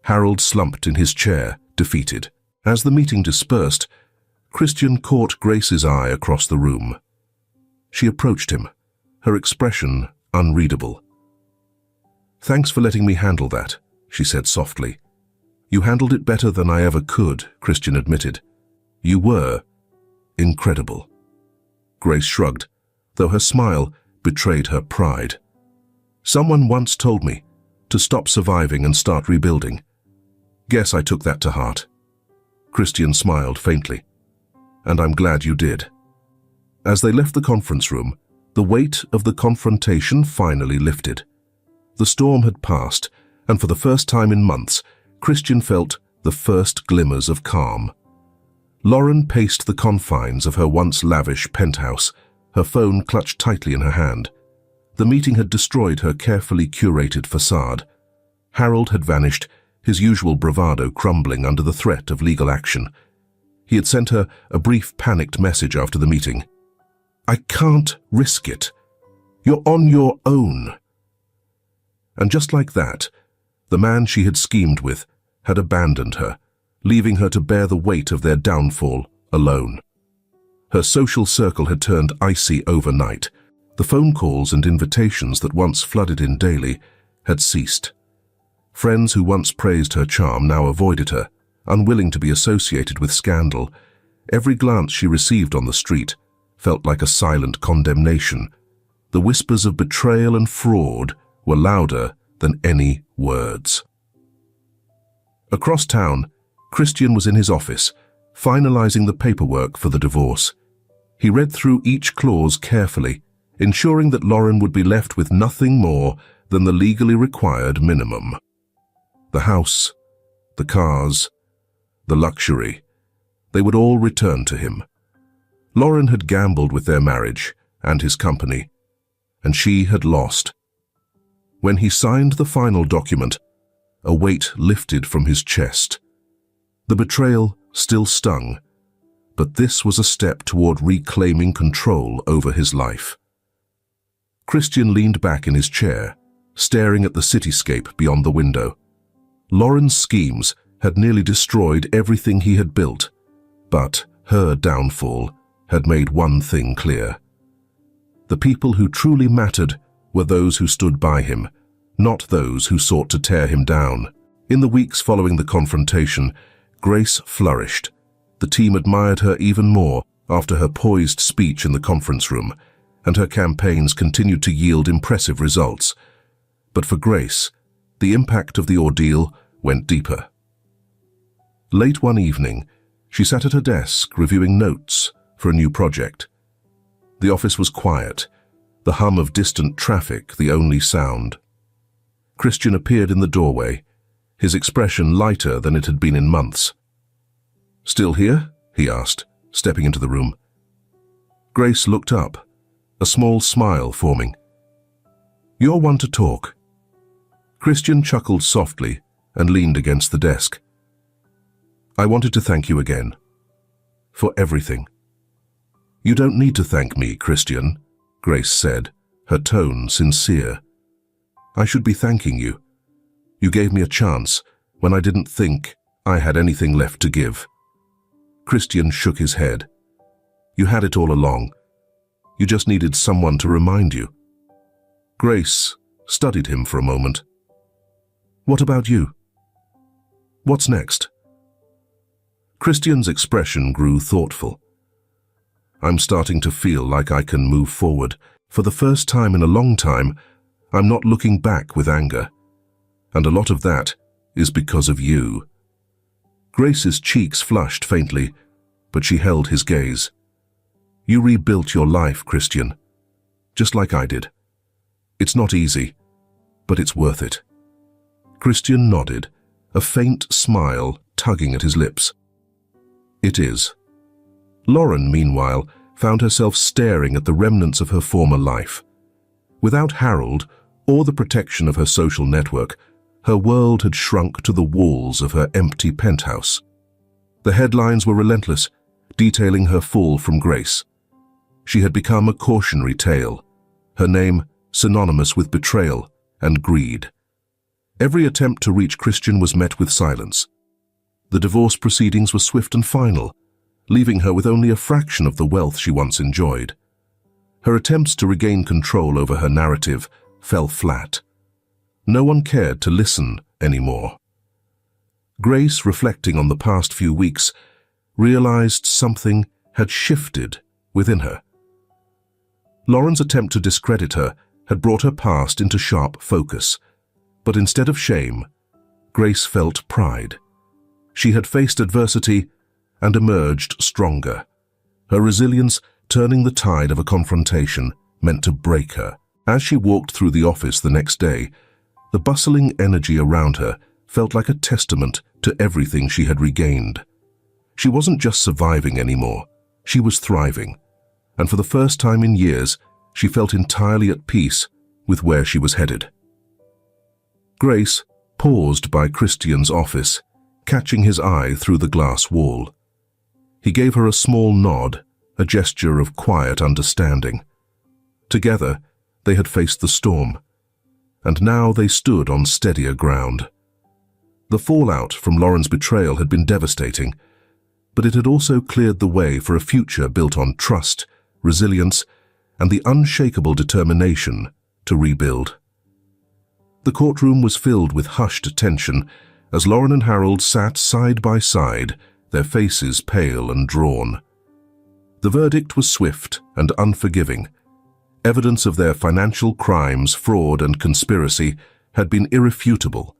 Speaker 1: Harold slumped in his chair, defeated. As the meeting dispersed, Christian caught Grace's eye across the room. She approached him, her expression unreadable. "Thanks for letting me handle that," she said softly. "You handled it better than I ever could," Christian admitted. "You were incredible." Grace shrugged, though her smile betrayed her pride. "Someone once told me to stop surviving and start rebuilding. Guess I took that to heart." Christian smiled faintly. "And I'm glad you did." As they left the conference room, the weight of the confrontation finally lifted. The storm had passed, and for the first time in months, Christian felt the first glimmers of calm. Lauren paced the confines of her once lavish penthouse, her phone clutched tightly in her hand. The meeting had destroyed her carefully curated facade. Harold had vanished, his usual bravado crumbling under the threat of legal action. He had sent her a brief panicked message after the meeting. "I can't risk it. You're on your own." And just like that, the man she had schemed with had abandoned her, leaving her to bear the weight of their downfall alone. Her social circle had turned icy overnight. The phone calls and invitations that once flooded in daily had ceased. Friends who once praised her charm now avoided her, unwilling to be associated with scandal. Every glance she received on the street felt like a silent condemnation. The whispers of betrayal and fraud were louder than any words. Across town, Christian was in his office, finalizing the paperwork for the divorce. He read through each clause carefully, ensuring that Lauren would be left with nothing more than the legally required minimum. The house, the cars, the luxury, they would all return to him. Lauren had gambled with their marriage and his company, and she had lost. When he signed the final document, a weight lifted from his chest. The betrayal still stung, but this was a step toward reclaiming control over his life. Christian leaned back in his chair, staring at the cityscape beyond the window. Lauren's schemes had nearly destroyed everything he had built, but her downfall had made one thing clear. The people who truly mattered were those who stood by him, not those who sought to tear him down. In the weeks following the confrontation, Grace flourished. The team admired her even more after her poised speech in the conference room, and her campaigns continued to yield impressive results. But for Grace, the impact of the ordeal went deeper. Late one evening, she sat at her desk reviewing notes for a new project. The office was quiet, the hum of distant traffic the only sound. Christian appeared in the doorway, his expression lighter than it had been in months. "Still here?" he asked, stepping into the room. Grace looked up, a small smile forming. "You're one to talk." Christian chuckled softly and leaned against the desk. "I wanted to thank you again. For everything." "You don't need to thank me, Christian," Grace said, her tone sincere. "I should be thanking you. You gave me a chance when I didn't think I had anything left to give." Christian shook his head. "You had it all along. You just needed someone to remind you." Grace studied him for a moment. "What about you? What's next?" Christian's expression grew thoughtful. "I'm starting to feel like I can move forward. For the first time in a long time, I'm not looking back with anger. And a lot of that is because of you." Grace's cheeks flushed faintly, but she held his gaze. "You rebuilt your life, Christian, just like I did. It's not easy, but it's worth it." Christian nodded, a faint smile tugging at his lips. "It is." Lauren, meanwhile, found herself staring at the remnants of her former life. Without Harold or the protection of her social network, her world had shrunk to the walls of her empty penthouse. The headlines were relentless, detailing her fall from grace. She had become a cautionary tale, her name synonymous with betrayal and greed. Every attempt to reach Christian was met with silence. The divorce proceedings were swift and final, leaving her with only a fraction of the wealth she once enjoyed. Her attempts to regain control over her narrative fell flat. No one cared to listen anymore. Grace, reflecting on the past few weeks, realized something had shifted within her. Lauren's attempt to discredit her had brought her past into sharp focus, but instead of shame, Grace felt pride. She had faced adversity and emerged stronger, her resilience turning the tide of a confrontation meant to break her. As she walked through the office the next day, the bustling energy around her felt like a testament to everything she had regained. She wasn't just surviving anymore, she was thriving, and for the first time in years, she felt entirely at peace with where she was headed. Grace paused by Christian's office, catching his eye through the glass wall. He gave her a small nod, a gesture of quiet understanding. Together, they had faced the storm, and now they stood on steadier ground. The fallout from Lauren's betrayal had been devastating, but it had also cleared the way for a future built on trust, resilience, and the unshakable determination to rebuild. The courtroom was filled with hushed tension as Lauren and Harold sat side by side, their faces pale and drawn. The verdict was swift and unforgiving. Evidence of their financial crimes, fraud, and conspiracy had been irrefutable.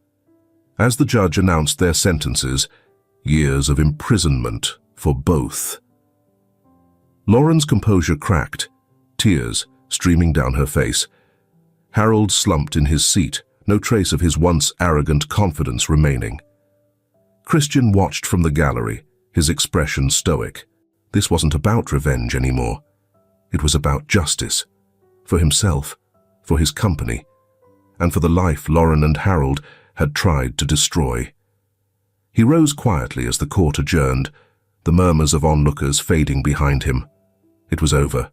Speaker 1: As the judge announced their sentences, years of imprisonment for both. Lauren's composure cracked, tears streaming down her face. Harold slumped in his seat, no trace of his once arrogant confidence remaining. Christian watched from the gallery, his expression stoic. This wasn't about revenge anymore. It was about justice. For himself, for his company, and for the life Lauren and Harold had tried to destroy. He rose quietly as the court adjourned, the murmurs of onlookers fading behind him. It was over.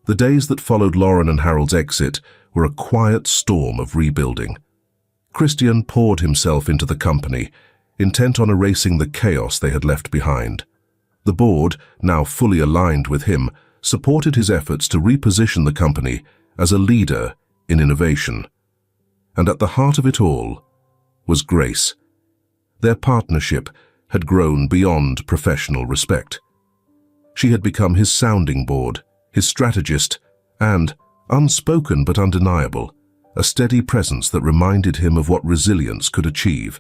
Speaker 1: The days that followed Lauren and Harold's exit were a quiet storm of rebuilding. Christian poured himself into the company, intent on erasing the chaos they had left behind. The board, now fully aligned with him, supported his efforts to reposition the company as a leader in innovation. And at the heart of it all was Grace. Their partnership had grown beyond professional respect. She had become his sounding board, his strategist, and, unspoken but undeniable, a steady presence that reminded him of what resilience could achieve.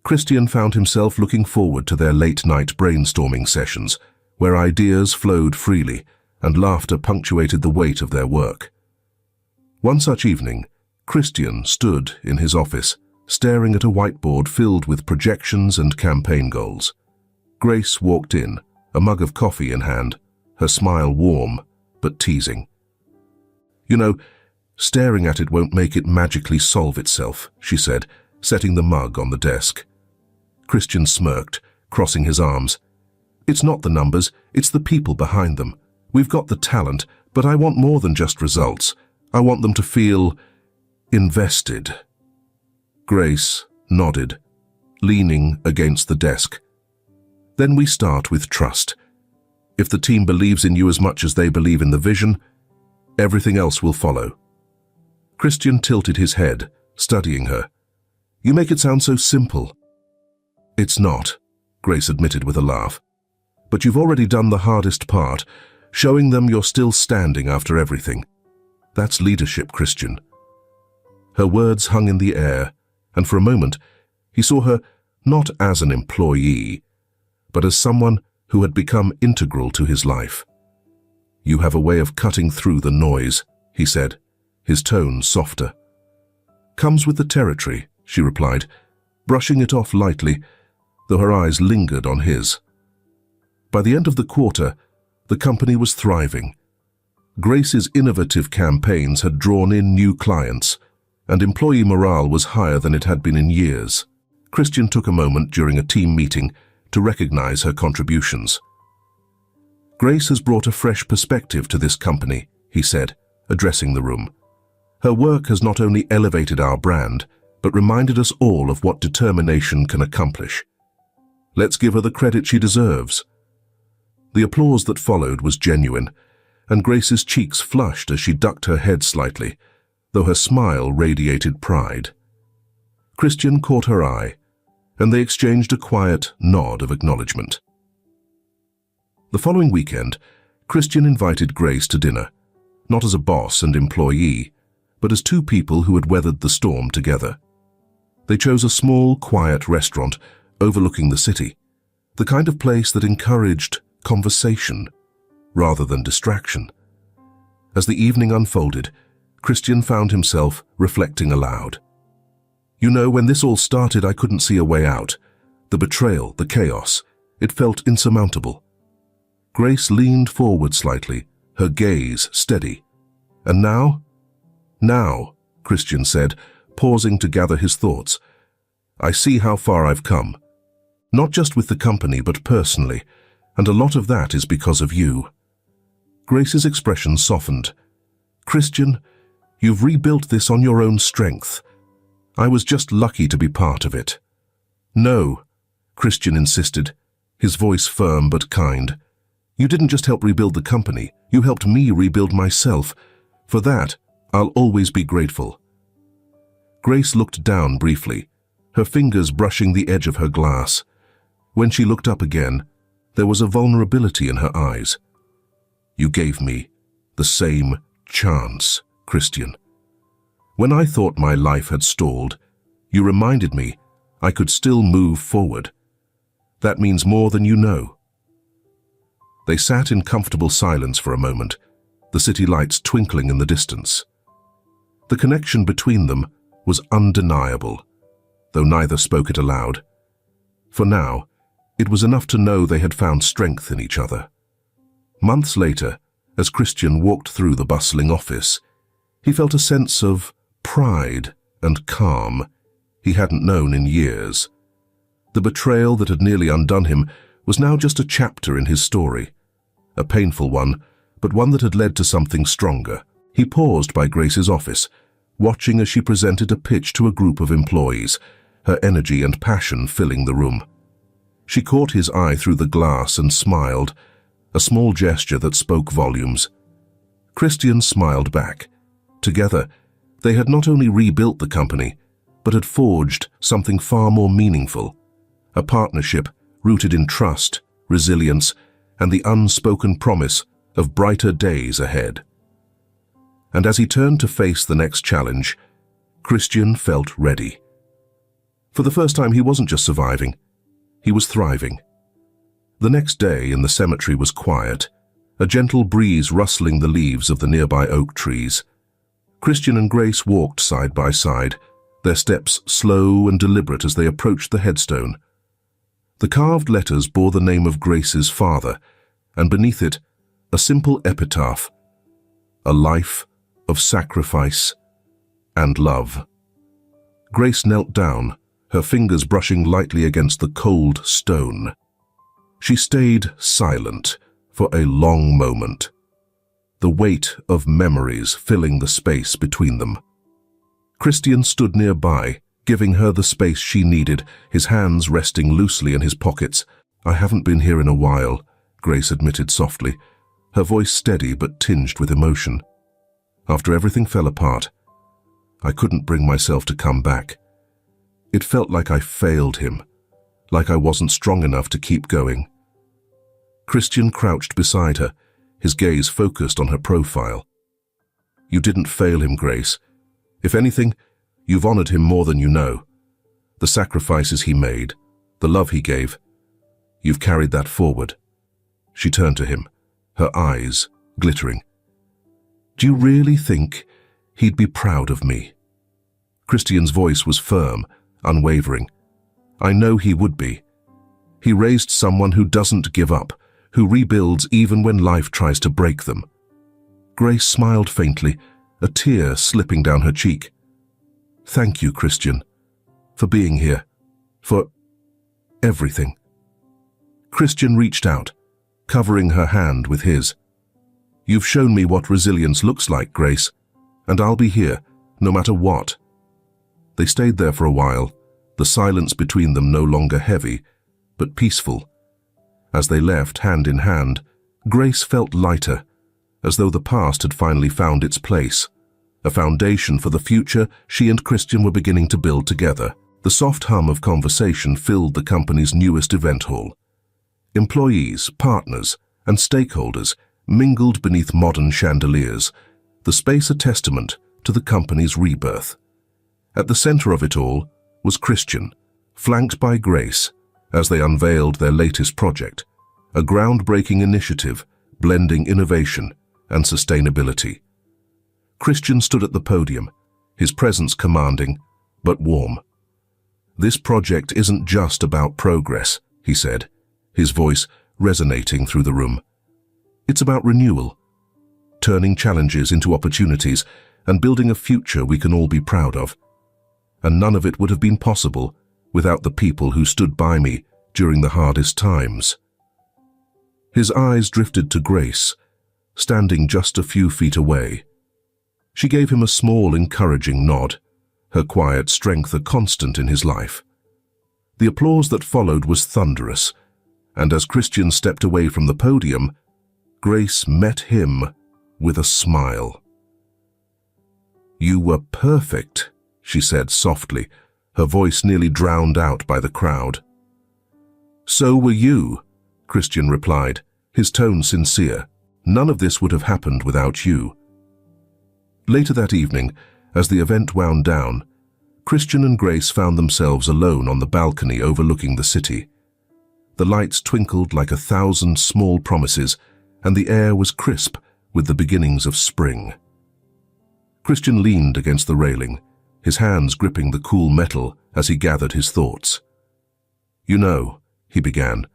Speaker 1: Christian found himself looking forward to their late-night brainstorming sessions, where ideas flowed freely and laughter punctuated the weight of their work. One such evening, Christian stood in his office, staring at a whiteboard filled with projections and campaign goals. Grace walked in, a mug of coffee in hand, her smile warm but teasing. "You know, staring at it won't make it magically solve itself," she said, setting the mug on the desk. Christian smirked, crossing his arms. "It's not the numbers, it's the people behind them. We've got the talent, but I want more than just results. I want them to feel invested." Grace nodded, leaning against the desk. "Then we start with trust. If the team believes in you as much as they believe in the vision, everything else will follow." Christian tilted his head, studying her. "You make it sound so simple." "It's not," Grace admitted with a laugh. "But you've already done the hardest part, showing them you're still standing after everything. That's leadership, Christian." Her words hung in the air, and for a moment, he saw her not as an employee, but as someone who had become integral to his life. "You have a way of cutting through the noise," he said, his tone softer. "Comes with the territory," she replied, brushing it off lightly, though her eyes lingered on his. By the end of the quarter, the company was thriving. Grace's innovative campaigns had drawn in new clients, and employee morale was higher than it had been in years. Christian took a moment during a team meeting to recognize her contributions. "Grace has brought a fresh perspective to this company," he said, addressing the room. "Her work has not only elevated our brand, but reminded us all of what determination can accomplish. Let's give her the credit she deserves." The applause that followed was genuine, and Grace's cheeks flushed as she ducked her head slightly, though her smile radiated pride. Christian caught her eye, and they exchanged a quiet nod of acknowledgement. The following weekend, Christian invited Grace to dinner, not as a boss and employee, but as two people who had weathered the storm together. They chose a small, quiet restaurant overlooking the city, the kind of place that encouraged conversation rather than distraction. As the evening unfolded, Christian found himself reflecting aloud. "You know, when this all started, I couldn't see a way out. The betrayal, the chaos, it felt insurmountable." Grace leaned forward slightly, her gaze steady. "And now?" "Now," Christian said, pausing to gather his thoughts. "I see how far I've come. Not just with the company, but personally, and a lot of that is because of you." Grace's expression softened. "Christian, you've rebuilt this on your own strength. I was just lucky to be part of it." "No," Christian insisted, his voice firm but kind. "You didn't just help rebuild the company, you helped me rebuild myself. For that, I'll always be grateful." Grace looked down briefly, her fingers brushing the edge of her glass. When she looked up again, there was a vulnerability in her eyes. "You gave me the same chance, Christian. When I thought my life had stalled, you reminded me I could still move forward. That means more than you know." They sat in comfortable silence for a moment, the city lights twinkling in the distance. The connection between them was undeniable, though neither spoke it aloud. For now, it was enough to know they had found strength in each other. Months later, as Christian walked through the bustling office, he felt a sense of pride and calm he hadn't known in years. The betrayal that had nearly undone him was now just a chapter in his story, a painful one, but one that had led to something stronger. He paused by Grace's office, watching as she presented a pitch to a group of employees, her energy and passion filling the room. She caught his eye through the glass and smiled, a small gesture that spoke volumes. Christian smiled back. Together, they had not only rebuilt the company, but had forged something far more meaningful, a partnership rooted in trust, resilience, and the unspoken promise of brighter days ahead. And as he turned to face the next challenge, Christian felt ready. For the first time, he wasn't just surviving, he was thriving. The next day in the cemetery was quiet, a gentle breeze rustling the leaves of the nearby oak trees. Christian and Grace walked side by side, their steps slow and deliberate as they approached the headstone. The carved letters bore the name of Grace's father, and beneath it, a simple epitaph, a life of sacrifice and love. Grace knelt down, her fingers brushing lightly against the cold stone. She stayed silent for a long moment, the weight of memories filling the space between them. Christian stood nearby, giving her the space she needed, his hands resting loosely in his pockets. "I haven't been here in a while," Grace admitted softly, her voice steady but tinged with emotion. "After everything fell apart, I couldn't bring myself to come back. It felt like I failed him, like I wasn't strong enough to keep going." Christian crouched beside her, his gaze focused on her profile. "You didn't fail him, Grace. If anything, you've honored him more than you know. The sacrifices he made, the love he gave, you've carried that forward." She turned to him, her eyes glittering. "Do you really think he'd be proud of me?" Christian's voice was firm, unwavering. "I know he would be. He raised someone who doesn't give up, who rebuilds even when life tries to break them." Grace smiled faintly, a tear slipping down her cheek. "Thank you, Christian, for being here, for everything." Christian reached out, covering her hand with his. "You've shown me what resilience looks like, Grace, and I'll be here, no matter what." They stayed there for a while, the silence between them no longer heavy, but peaceful. As they left hand in hand, Grace felt lighter, as though the past had finally found its place, a foundation for the future she and Christian were beginning to build together. The soft hum of conversation filled the company's newest event hall. Employees, partners, and stakeholders mingled beneath modern chandeliers, the space a testament to the company's rebirth. At the center of it all was Christian, flanked by Grace, as they unveiled their latest project, a groundbreaking initiative blending innovation and sustainability. Christian stood at the podium, his presence commanding, but warm. "This project isn't just about progress," he said, his voice resonating through the room. "It's about renewal, turning challenges into opportunities and building a future we can all be proud of. And none of it would have been possible without the people who stood by me during the hardest times." His eyes drifted to Grace, standing just a few feet away. She gave him a small, encouraging nod, her quiet strength a constant in his life. The applause that followed was thunderous, and as Christian stepped away from the podium, Grace met him with a smile. "You were perfect," she said softly, her voice nearly drowned out by the crowd. "So were you," Christian replied, his tone sincere. "None of this would have happened without you." Later that evening, as the event wound down, Christian and Grace found themselves alone on the balcony overlooking the city. The lights twinkled like 1,000 small promises, and the air was crisp with the beginnings of spring. Christian leaned against the railing, his hands gripping the cool metal as he gathered his thoughts. "You know," he began,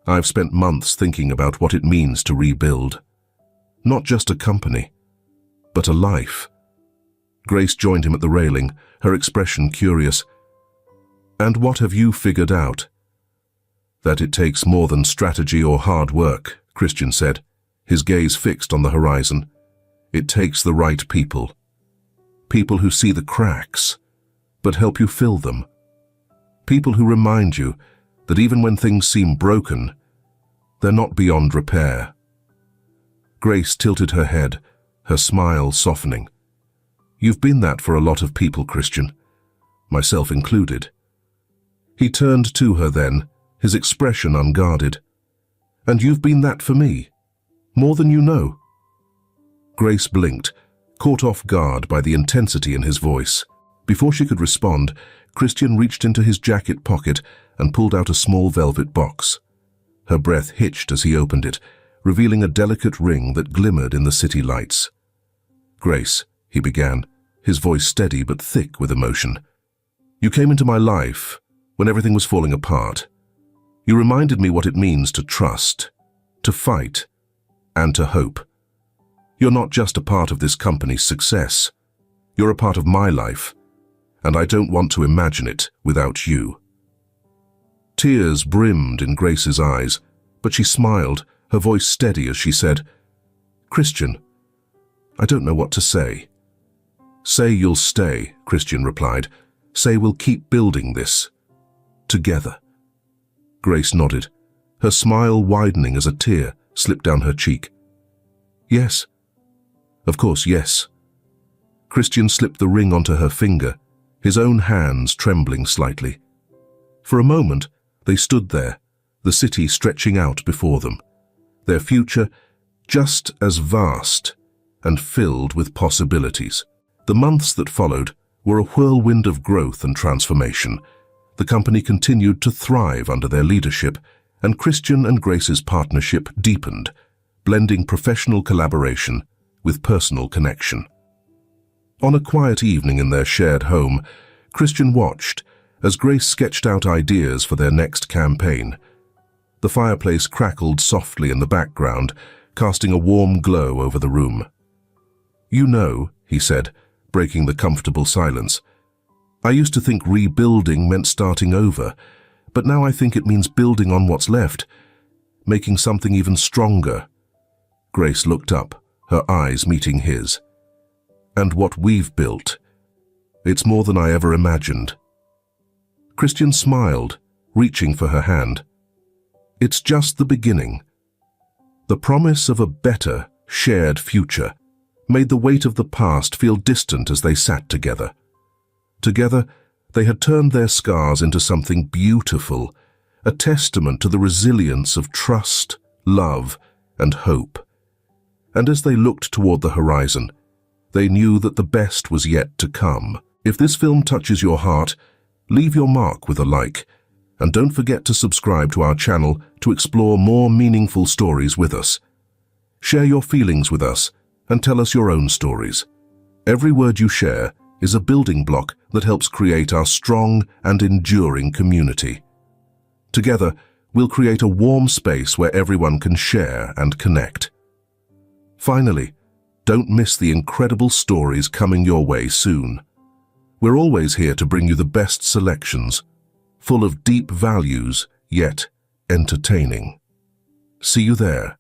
Speaker 1: "I've spent months thinking about what it means to rebuild. Not just a company, but a life." Grace joined him at the railing, her expression curious. "And what have you figured out?" "That it takes more than strategy or hard work," Christian said, his gaze fixed on the horizon. "It takes the right people. People who see the cracks, but help you fill them. People who remind you that even when things seem broken, they're not beyond repair." Grace tilted her head, her smile softening. "You've been that for a lot of people, Christian, myself included." He turned to her then, his expression unguarded. "And you've been that for me, more than you know." Grace blinked, caught off guard by the intensity in his voice. Before she could respond, Christian reached into his jacket pocket and pulled out a small velvet box. Her breath hitched as he opened it, revealing a delicate ring that glimmered in the city lights. "Grace," he began, his voice steady but thick with emotion. "You came into my life when everything was falling apart. You reminded me what it means to trust, to fight, and to hope. You're not just a part of this company's success. You're a part of my life, and I don't want to imagine it without you." Tears brimmed in Grace's eyes, but she smiled, her voice steady as she said, "Christian, I don't know what to say." "Say you'll stay," Christian replied. "Say we'll keep building this. Together." Grace nodded, her smile widening as a tear slipped down her cheek. "Yes. Of course, yes." Christian slipped the ring onto her finger, his own hands trembling slightly. For a moment, they stood there, the city stretching out before them, their future just as vast and filled with possibilities. The months that followed were a whirlwind of growth and transformation. The company continued to thrive under their leadership, and Christian and Grace's partnership deepened, blending professional collaboration with personal connection. On a quiet evening in their shared home, Christian watched as Grace sketched out ideas for their next campaign. The fireplace crackled softly in the background, casting a warm glow over the room. "You know," he said, breaking the comfortable silence, "I used to think rebuilding meant starting over, but now I think it means building on what's left, making something even stronger." Grace looked up, her eyes meeting his. "And what we've built, it's more than I ever imagined." Christian smiled, reaching for her hand. "It's just the beginning." The promise of a better, shared future made the weight of the past feel distant as they sat together. Together, they had turned their scars into something beautiful, a testament to the resilience of trust, love, and hope. And as they looked toward the horizon, they knew that the best was yet to come. If this film touches your heart, leave your mark with a like, and don't forget to subscribe to our channel to explore more meaningful stories with us. Share your feelings with us and tell us your own stories. Every word you share is a building block that helps create our strong and enduring community. Together, we'll create a warm space where everyone can share and connect. Finally, don't miss the incredible stories coming your way soon. We're always here to bring you the best selections, full of deep values, yet entertaining. See you there.